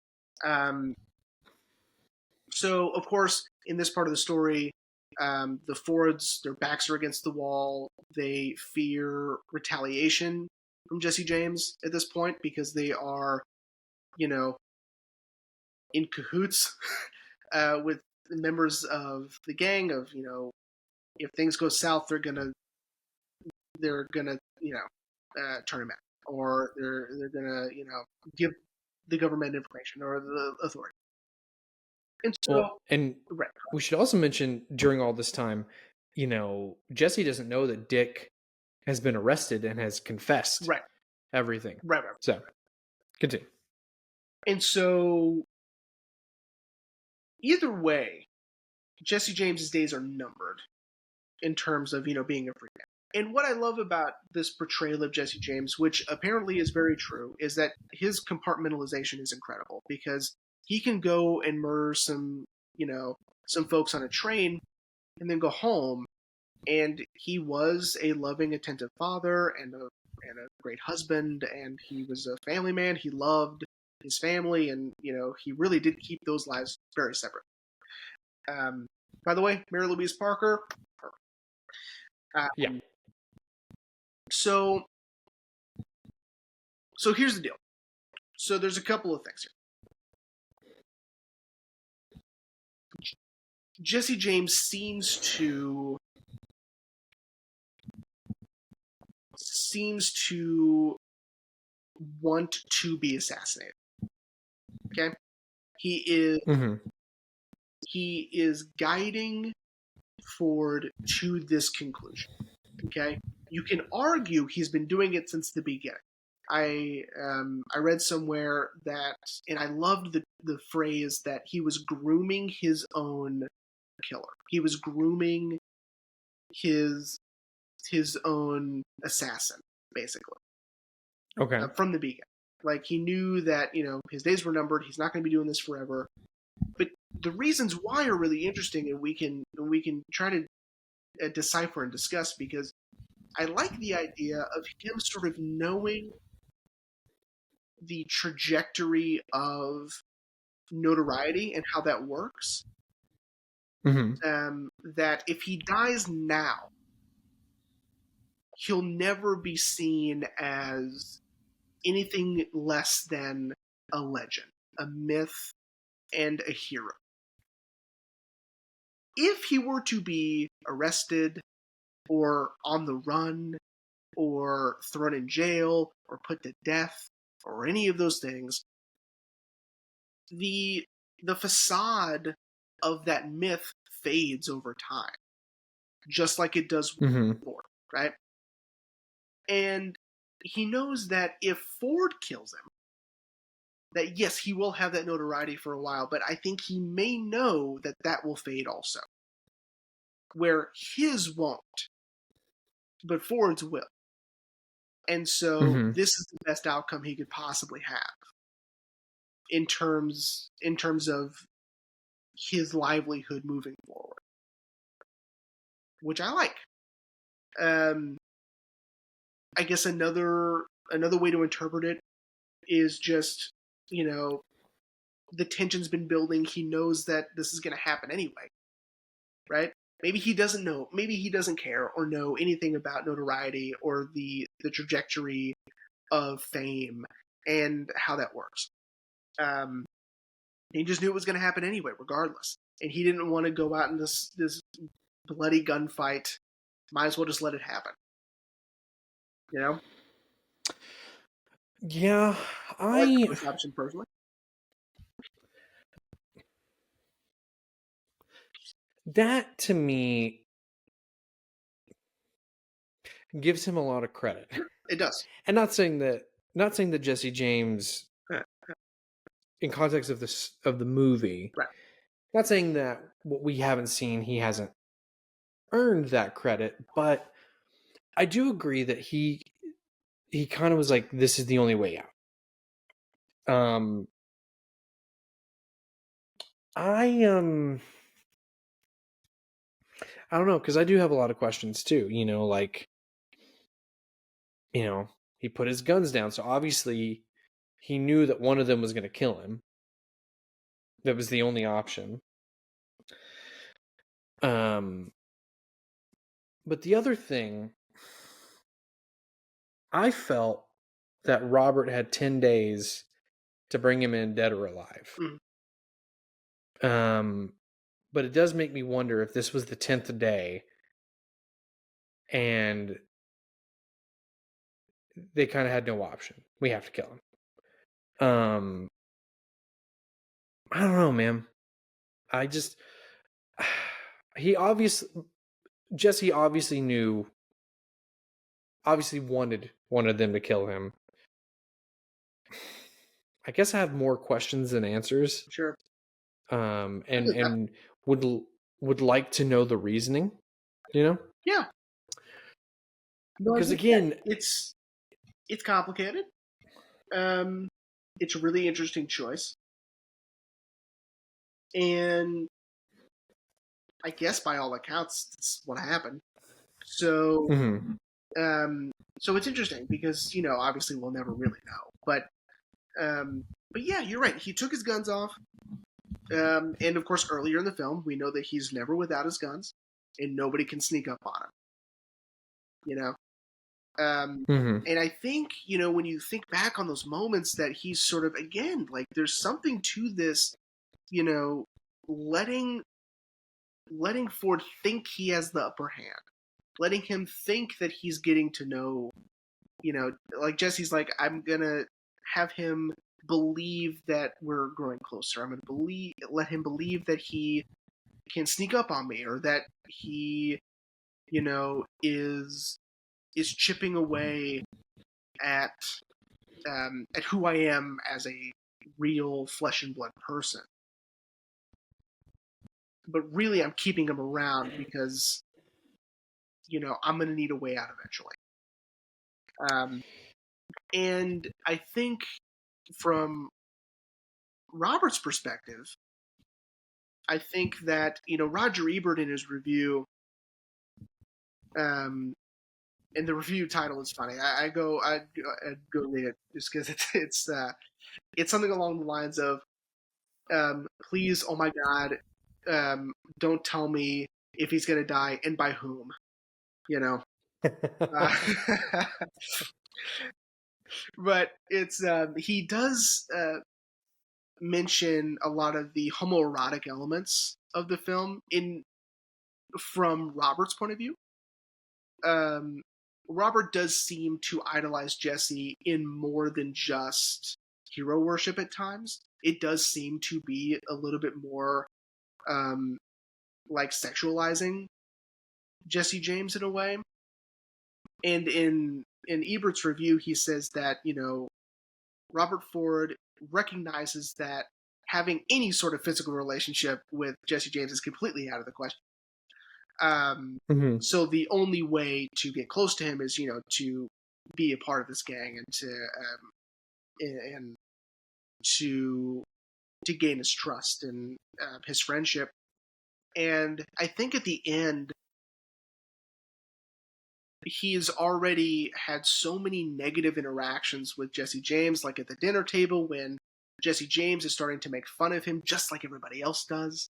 Um, so, of course, in this part of the story, the Fords, their backs are against the wall. They fear retaliation from Jesse James at this point because they are, you know, in cahoots with members of the gang. Of if things go south, they're gonna turn him out, or they're gonna give the government information or the authority. And so, Well, and right, we should also mention during all this time, Jesse doesn't know that Dick has been arrested and has confessed right, everything. right, right. So, continue. And so, either way, Jesse James's days are numbered in terms of being a free man. And what I love about this portrayal of Jesse James, which apparently is very true, is that his compartmentalization is incredible because he can go and murder some folks on a train and then go home. And he was a loving, attentive father and a great husband, and he was a family man. He loved his family, and he really did keep those lives very separate. By the way, Mary Louise Parker. Yeah. Um, so so here's the deal. So there's a couple of things here. Jesse James seems to want to be assassinated. Okay, he is Mm-hmm. he is guiding Ford to this conclusion. Okay, you can argue he's been doing it since the beginning. I read somewhere that, and I loved the phrase that he was grooming his own killer. He was grooming his own assassin, basically, Okay. from the beginning. Like he knew that his days were numbered. He's not going to be doing this forever. But the reasons why are really interesting, and we can try to decipher and discuss because I like the idea of him sort of knowing the trajectory of notoriety and how that works. Mm-hmm. That if he dies now, he'll never be seen as anything less than a legend, a myth, and a hero. If he were to be arrested or on the run or thrown in jail or put to death or any of those things, the facade of that myth fades over time, just like it does Mm-hmm. before, right? And he knows that if Ford kills him, that yes, he will have that notoriety for a while, but I think he may know that that will fade also. Where his won't, but Ford's will. And so Mm-hmm. this is the best outcome he could possibly have in terms of his livelihood moving forward, which I like. I guess another way to interpret it is just the tension's been building. He knows that this is going to happen anyway, right? Maybe he doesn't know. Maybe he doesn't care or know anything about notoriety or the trajectory of fame and how that works. He just knew it was going to happen anyway, regardless, and he didn't want to go out in this bloody gunfight. Might as well just let it happen. You know, Yeah, I like the I first option personally. that to me gives him a lot of credit. It does. And not saying that Jesse James, Yeah. in context of this of the movie, Right. not saying that what we haven't seen he hasn't earned that credit, but I do agree that he kind of was like, this is the only way out. I I don't know, because I do have a lot of questions too. Like, he put his guns down, so obviously he knew that one of them was going to kill him. That was the only option. But the other thing, I felt that Robert had 10 days to bring him in dead or alive. Mm. But it does make me wonder if this was the 10th day and they kind of had no option. We have to kill him. I don't know, man. I just Jesse obviously wanted them to kill him. I guess I have more questions than answers. Sure. And would like to know the reasoning, Yeah. Because again, it's complicated. It's a really interesting choice. And I guess by all accounts, that's what happened. So, so it's interesting because obviously we'll never really know. But yeah, you're right. He took his guns off, and of course, earlier in the film, we know that he's never without his guns, and nobody can sneak up on him. And I think when you think back on those moments, that he's sort of, again, like, there's something to this, letting Ford think he has the upper hand, letting him think that he's getting to know, like Jesse's like, I'm gonna have him believe that we're growing closer. I'm gonna let him believe that he can sneak up on me, or that he, is chipping away at who I am as a real flesh and blood person. But really, I'm keeping him around because, I'm going to need a way out eventually. And I think from Robert's perspective, I think that, Roger Ebert in his review, and the review title is funny. I'd go read it just because it's something along the lines of, please, oh my God, don't tell me if he's going to die and by whom, But it's he does mention a lot of the homoerotic elements of the film from Robert's point of view. Robert does seem to idolize Jesse in more than just hero worship at times. It does seem to be a little bit more like sexualizing Jesse James in a way. And in Ebert's review, he says that, Robert Ford recognizes that having any sort of physical relationship with Jesse James is completely out of the question. So the only way to get close to him is, to be a part of this gang and to gain his trust and his friendship. And I think at the end, he's already had so many negative interactions with Jesse James, like at the dinner table when Jesse James is starting to make fun of him just like everybody else does.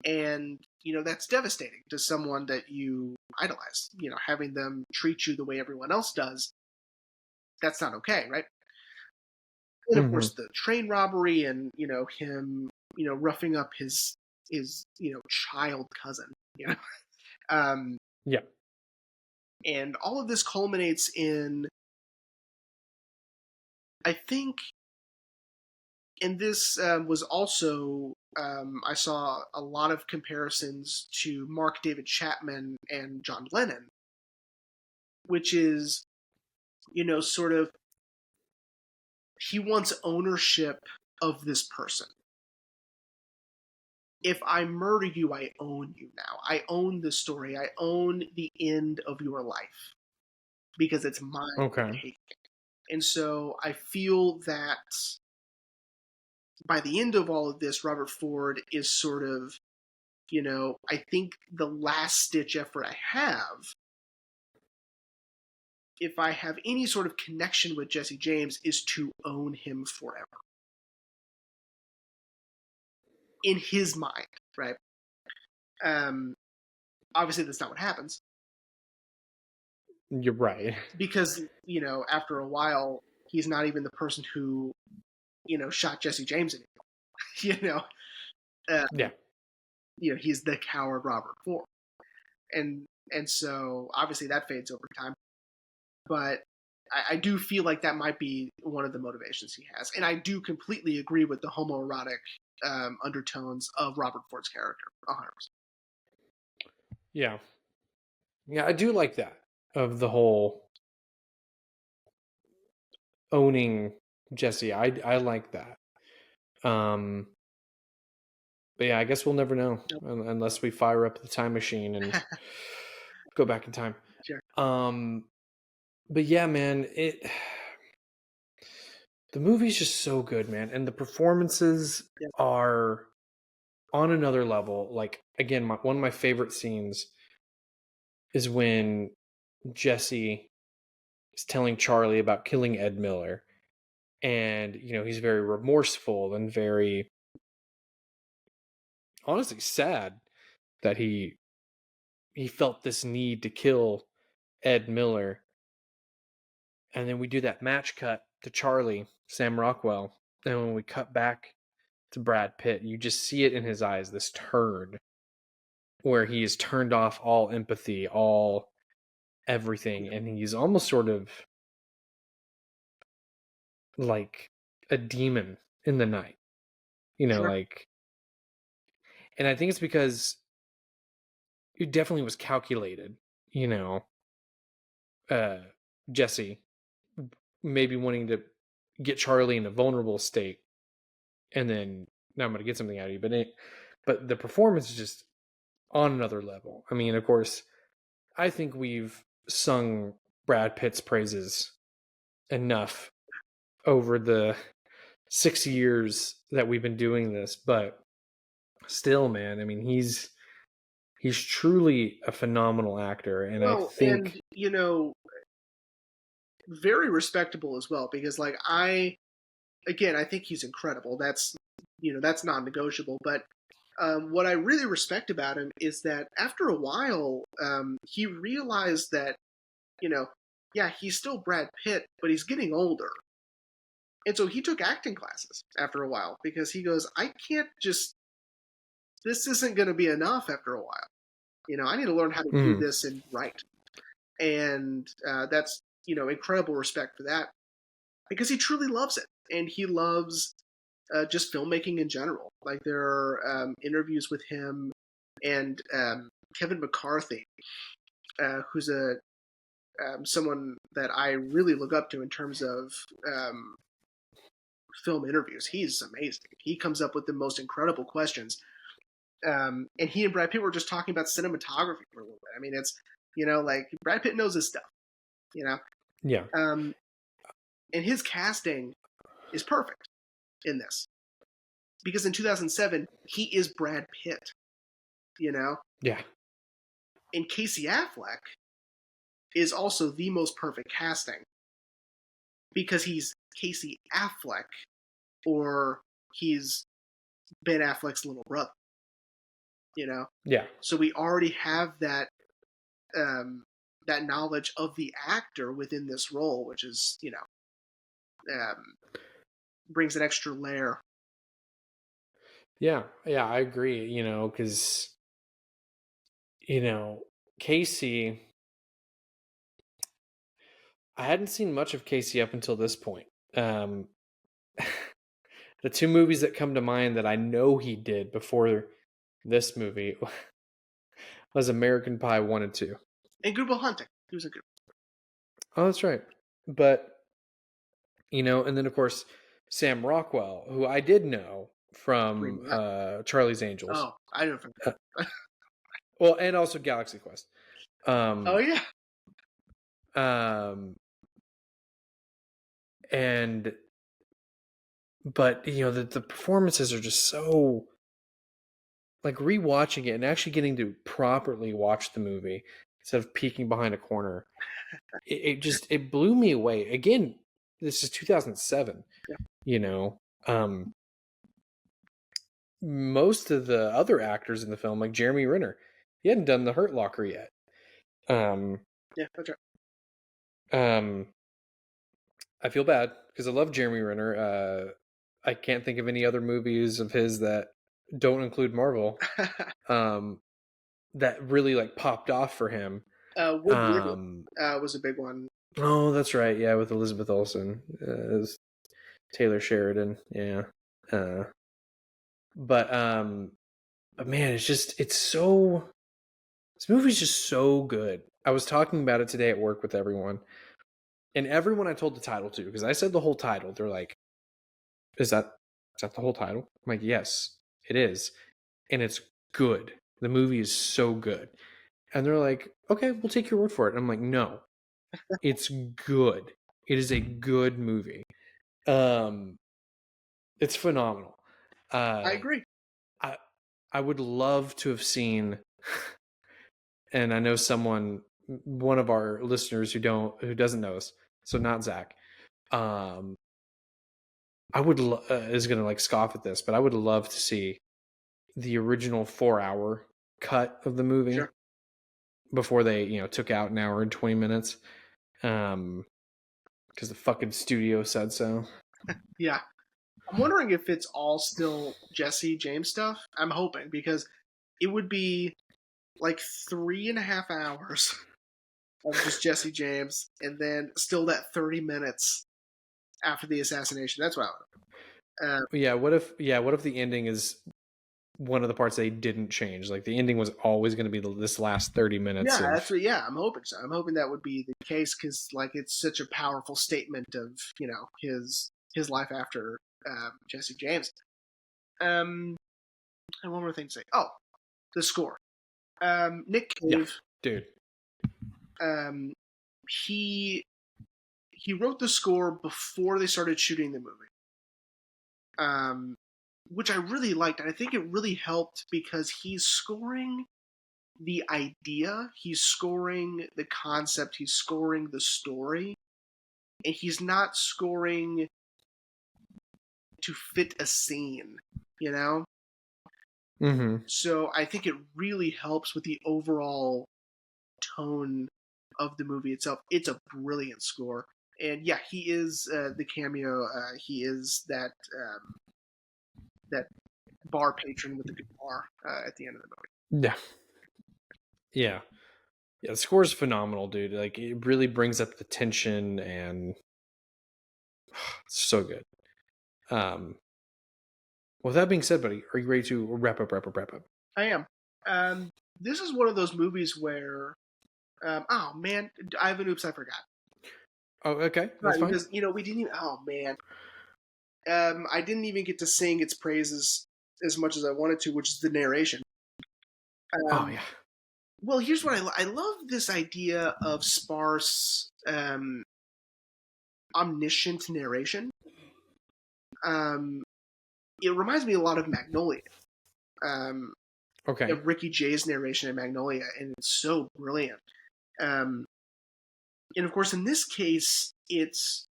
And, that's devastating to someone that you idolize. Having them treat you the way everyone else does, that's not okay, right? And of course, the train robbery and, him, roughing up his child cousin, Yeah. And all of this culminates in, I think, and this was also I saw a lot of comparisons to Mark David Chapman and John Lennon, which is, sort of, he wants ownership of this person. If I murder you, I own you now. I own the story. I own the end of your life because it's mine to Okay. take. And so I feel that by the end of all of this, Robert Ford is sort of, I think the last ditch effort I have, if I have any sort of connection with Jesse James, is to own him forever. In his mind, right? Obviously, that's not what happens. You're right. Because, after a while, he's not even the person who, shot Jesse James anymore. Yeah. He's the coward Robert Ford. And so obviously that fades over time. But I do feel like that might be one of the motivations he has. And I do completely agree with the homoerotic undertones of Robert Ford's character, 100%. Yeah. Yeah, I do like that, of the whole owning Jesse. I like that. But yeah, I guess we'll never know unless we fire up the time machine and go back in time. Sure. But yeah, man, the movie's just so good, man, and the performances are on another level. Like, again, one of my favorite scenes is when Jesse is telling Charlie about killing Ed Miller, and he's very remorseful and very, honestly, sad that he felt this need to kill Ed Miller. And then we do that match cut to Charlie, Sam Rockwell. And when we cut back to Brad Pitt, you just see it in his eyes, this turn where he has turned off all empathy, all everything. And he's almost sort of like a demon in the night, Sure. like, and I think it's because it definitely was calculated, Jesse maybe wanting to get Charlie in a vulnerable state, and then now I'm going to get something out of you. But the performance is just on another level. I mean, of course, I think we've sung Brad Pitt's praises enough over the 6 years that we've been doing this, but still, man, I mean, he's truly a phenomenal actor, and I Well, and, think, very respectable as well, because, like, I think he's incredible. That's non-negotiable. But what I really respect about him is that after a while, he realized that, yeah, he's still Brad Pitt, but he's getting older. And so he took acting classes after a while because he goes, I can't just, this isn't going to be enough after a while. I need to learn how to do this and write. And that's, incredible respect for that, because he truly loves it. And he loves just filmmaking in general. Like, there are interviews with him and Kevin McCarthy, who's someone that I really look up to in terms of film interviews. He's amazing. He comes up with the most incredible questions. And he and Brad Pitt were just talking about cinematography for a little bit. I mean, it's, like, Brad Pitt knows his stuff, yeah. And his casting is perfect in this. Because in 2007, he is Brad Pitt, Yeah. And Casey Affleck is also the most perfect casting, because he's Casey Affleck, or he's Ben Affleck's little brother, Yeah. So we already have that that knowledge of the actor within this role, which is, brings an extra layer. Yeah, I agree, because, Casey, I hadn't seen much of Casey up until this point. The two movies that come to mind that I know he did before this movie was American Pie 1 and 2. And Good Will Hunting. He was a good. Oh, that's right. But, and then of course, Sam Rockwell, who I did know from Charlie's Angels. Oh, I don't know. Well, and also Galaxy Quest. Oh yeah. But the performances are just so, like, rewatching it and actually getting to properly watch the movie instead of peeking behind a corner. It blew me away. Again, this is 2007. Yeah. Most of the other actors in the film, like Jeremy Renner, he hadn't done The Hurt Locker yet. Yeah, that's right. I feel bad because I love Jeremy Renner. I can't think of any other movies of his that don't include Marvel that really like popped off for him. Wood was a big one. Oh, that's right. Yeah, with Elizabeth Olsen, Taylor Sheridan. Yeah. But man, this movie's just so good. I was talking about it today at work with everyone, and everyone I told the title to, because I said the whole title, they're like, is that the whole title? I'm like, yes, it is. And it's good. The movie is so good. And they're like, okay, we'll take your word for it. And I'm like, no, it's good. It is a good movie. It's phenomenal. I agree. I would love to have seen, and I know one of our listeners who doesn't know us, so not Zach. I would is gonna like scoff at this, but I would love to see the original 4-hour cut of the movie before they took out an hour and 20 minutes, because the fucking studio said so. Yeah. I'm wondering if it's all still Jesse James stuff. I'm hoping, because it would be like 3.5 hours of just Jesse James, and then still that 30 minutes after the assassination. That's what I would. What if the ending is one of the parts they didn't change? Like the ending was always going to be this last 30 minutes. Yeah, I'm hoping so. I'm hoping that would be the case, because like it's such a powerful statement of his life after Jesse James. And one more thing to say. Oh, the score. Nick Cave, dude. He wrote the score before they started shooting the movie, which I really liked, and I think it really helped because he's scoring the idea, he's scoring the concept, he's scoring the story, and he's not scoring to fit a scene, Mm-hmm. So I think it really helps with the overall tone of the movie itself. It's a brilliant score. And yeah, he is the cameo. He is that bar patron with the guitar at the end of the movie. Yeah. The score is phenomenal, dude. Like it really brings up the tension, and it's so good. With that being said, buddy, are you ready to wrap up? I am. This is one of those movies where, oh man, I have an oops, I forgot. Oh, okay, that's fine. Because we didn't even. Oh man, I didn't even get to sing its praises as much as I wanted to, which is the narration. Oh yeah. Well, here's what I love: this idea of sparse, omniscient narration. It reminds me a lot of Magnolia. Okay. Of Ricky Jay's narration in Magnolia, and it's so brilliant. And of course, in this case, it's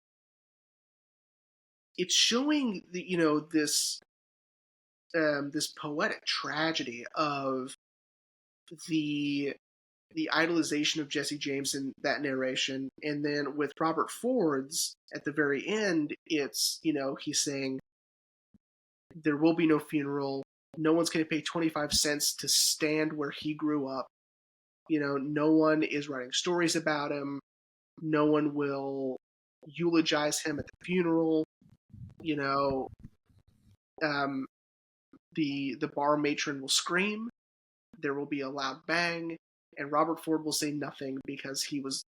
showing this poetic tragedy of the idolization of Jesse James in that narration, and then with Robert Ford's at the very end, it's he's saying there will be no funeral. No one's going to pay 25 cents to stand where he grew up. No one is writing stories about him. No one will eulogize him at the funeral. the bar matron will scream, there will be a loud bang, and Robert Ford will say nothing because it was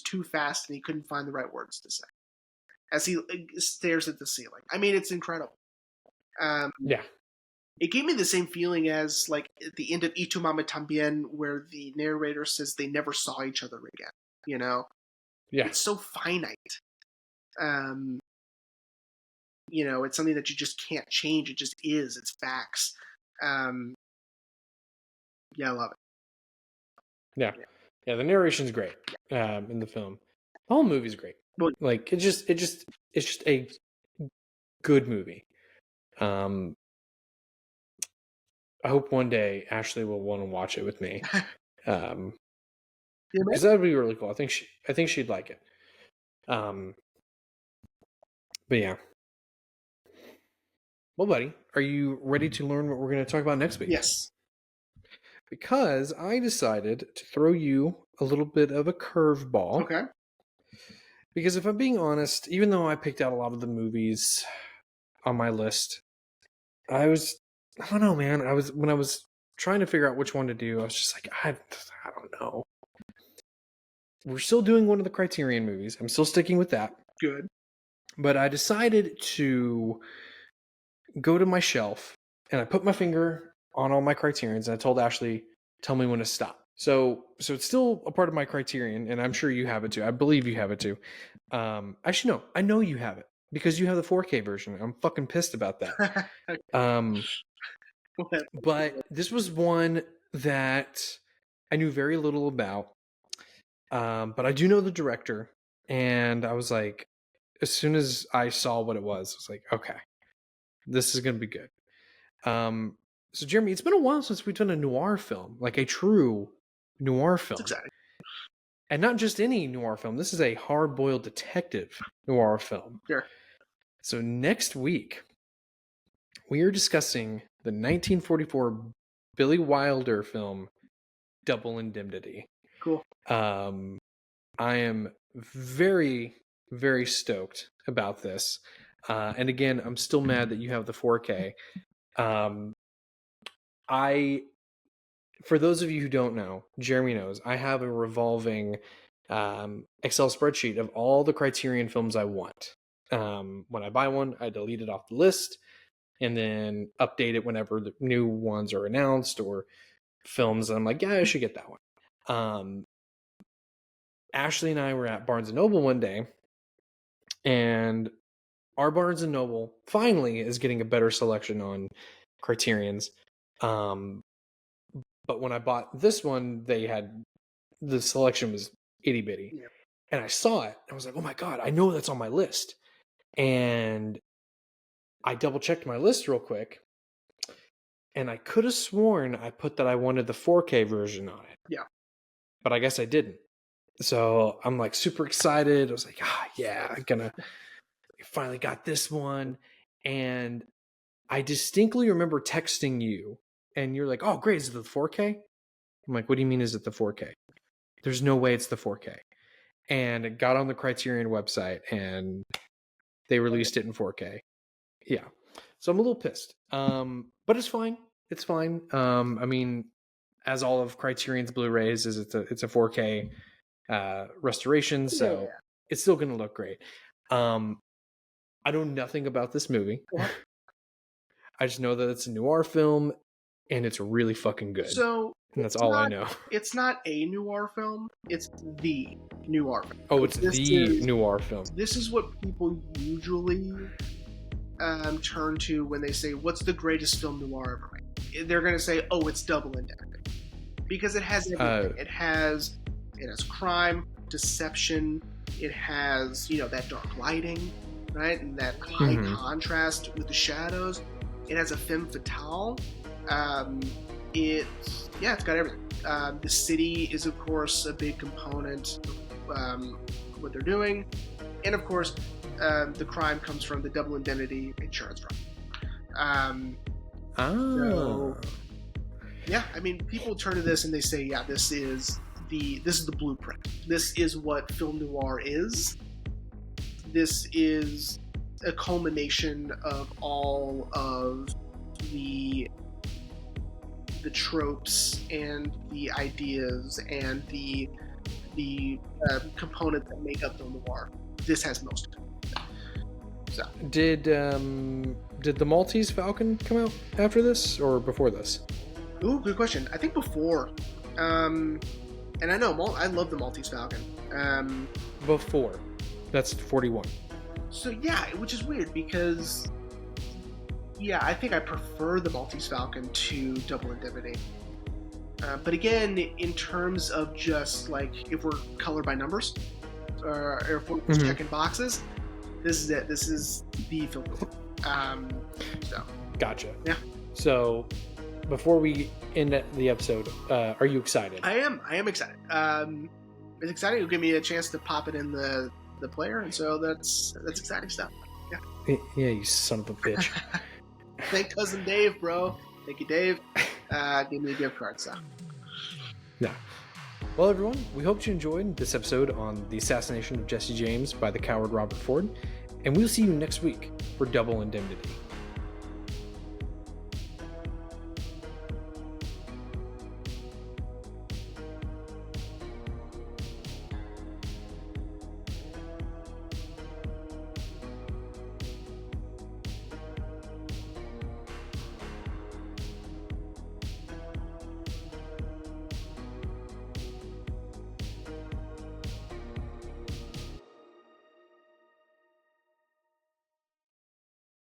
too fast and he couldn't find the right words to say as he stares at the ceiling. I mean, it's incredible. Yeah. It gave me the same feeling as like at the end of Y Tu Mama Tambien, where the narrator says they never saw each other again. You know, Yeah. it's so finite. You know, it's something that you just can't change. It just is. It's facts. Yeah, I love it. Yeah. Yeah, the narration's great in the film. The whole movie's great. Well, Like it's just a good movie. I hope one day Ashley will want to watch it with me. Because that would be really cool. I think she'd like it. But yeah. Well, buddy, are you ready to learn what we're going to talk about next week? Yes. Because I decided to throw you a little bit of a curveball. Okay. Because if I'm being honest, even though I picked out a lot of the movies on my list, I don't know, man. When I was trying to figure out which one to do, I was just like, I don't know. We're still doing one of the Criterion movies. I'm still sticking with that. Good. But I decided to go to my shelf and I put my finger on all my Criterions and I told Ashley, tell me when to stop. So it's still a part of my Criterion, and I'm sure you have it too. I believe you have it too. Actually, no, I know you have it because you have the 4K version. I'm fucking pissed about that. But this was one that I knew very little about. But I do know the director, and I was like, as soon as I saw what it was, I was like, okay, this is going to be good. So Jeremy, it's been a while since we've done a noir film, like a true noir film. That's exciting. And not just any noir film. This is a hard-boiled detective noir film. Sure. So next week, we are discussing the 1944 Billy Wilder film, Double Indemnity. Cool. I am very, very stoked about this. And again, I'm still mad that you have the 4K. For those of you who don't know, Jeremy knows, I have a revolving Excel spreadsheet of all the Criterion films I want. When I buy one, I delete it off the list and then update it whenever the new ones are announced or films. And I'm like, yeah, I should get that one. Ashley and I were at Barnes & Noble one day, and our Barnes & Noble finally is getting a better selection on Criterions. But when I bought this one, the selection was itty bitty. Yeah. And I saw it, and I was like, oh my God, I know that's on my list. And I double checked my list real quick, and I could have sworn I put that I wanted the 4K version on it. Yeah. But I guess I didn't. So I'm like super excited. I was like, yeah, I finally got this one. And I distinctly remember texting you, and you're like, oh, great, is it the 4K? I'm like, what do you mean is it the 4K? There's no way it's the 4K. And it got on the Criterion website, and they released it in 4K. Yeah. So I'm a little pissed. But it's fine. It's fine. I mean, as all of Criterion's Blu-rays is, it's a 4K restoration, so it's still going to look great. I know nothing about this movie. I just know that it's a noir film, and it's really fucking good. So, and that's all I know. It's not a noir film. It's the noir film. Oh, it's the noir film. This is what people usually turn to when they say, what's the greatest film noir ever made? They're going to say, oh, it's Double Indemnity. Because it has everything. It has crime, deception. It has, that dark lighting, right? And that high contrast with the shadows. It has a femme fatale. It's got everything. The city is, of course, a big component of what they're doing. And, of course, the crime comes from the Double Indemnity insurance fraud. So, yeah, I mean, people turn to this and they say, yeah, this is the blueprint. This is what film noir is. This is a culmination of all of the tropes and the ideas and the components that make up the noir. This has most of it. So did the Maltese Falcon come out after this or before this? Ooh, good question. I think before. And I know I love the Maltese Falcon. Before. That's 41. So yeah, which is weird because I think I prefer the Maltese Falcon to Double Indemnity. But again, in terms of just like if we're colored by numbers, or if we're just checking boxes, this is it. This is the film. So Gotcha. Yeah. So before we end the episode, are you excited? I am excited. It's exciting. It'll give me a chance to pop it in the player, and so that's exciting stuff. Yeah. Yeah, you son of a bitch. Thank Cousin Dave, bro. Thank you, Dave. Give me a gift card, so. Yeah. Well, everyone, we hope you enjoyed this episode on the assassination of Jesse James by the coward Robert Ford, and we'll see you next week for Double Indemnity.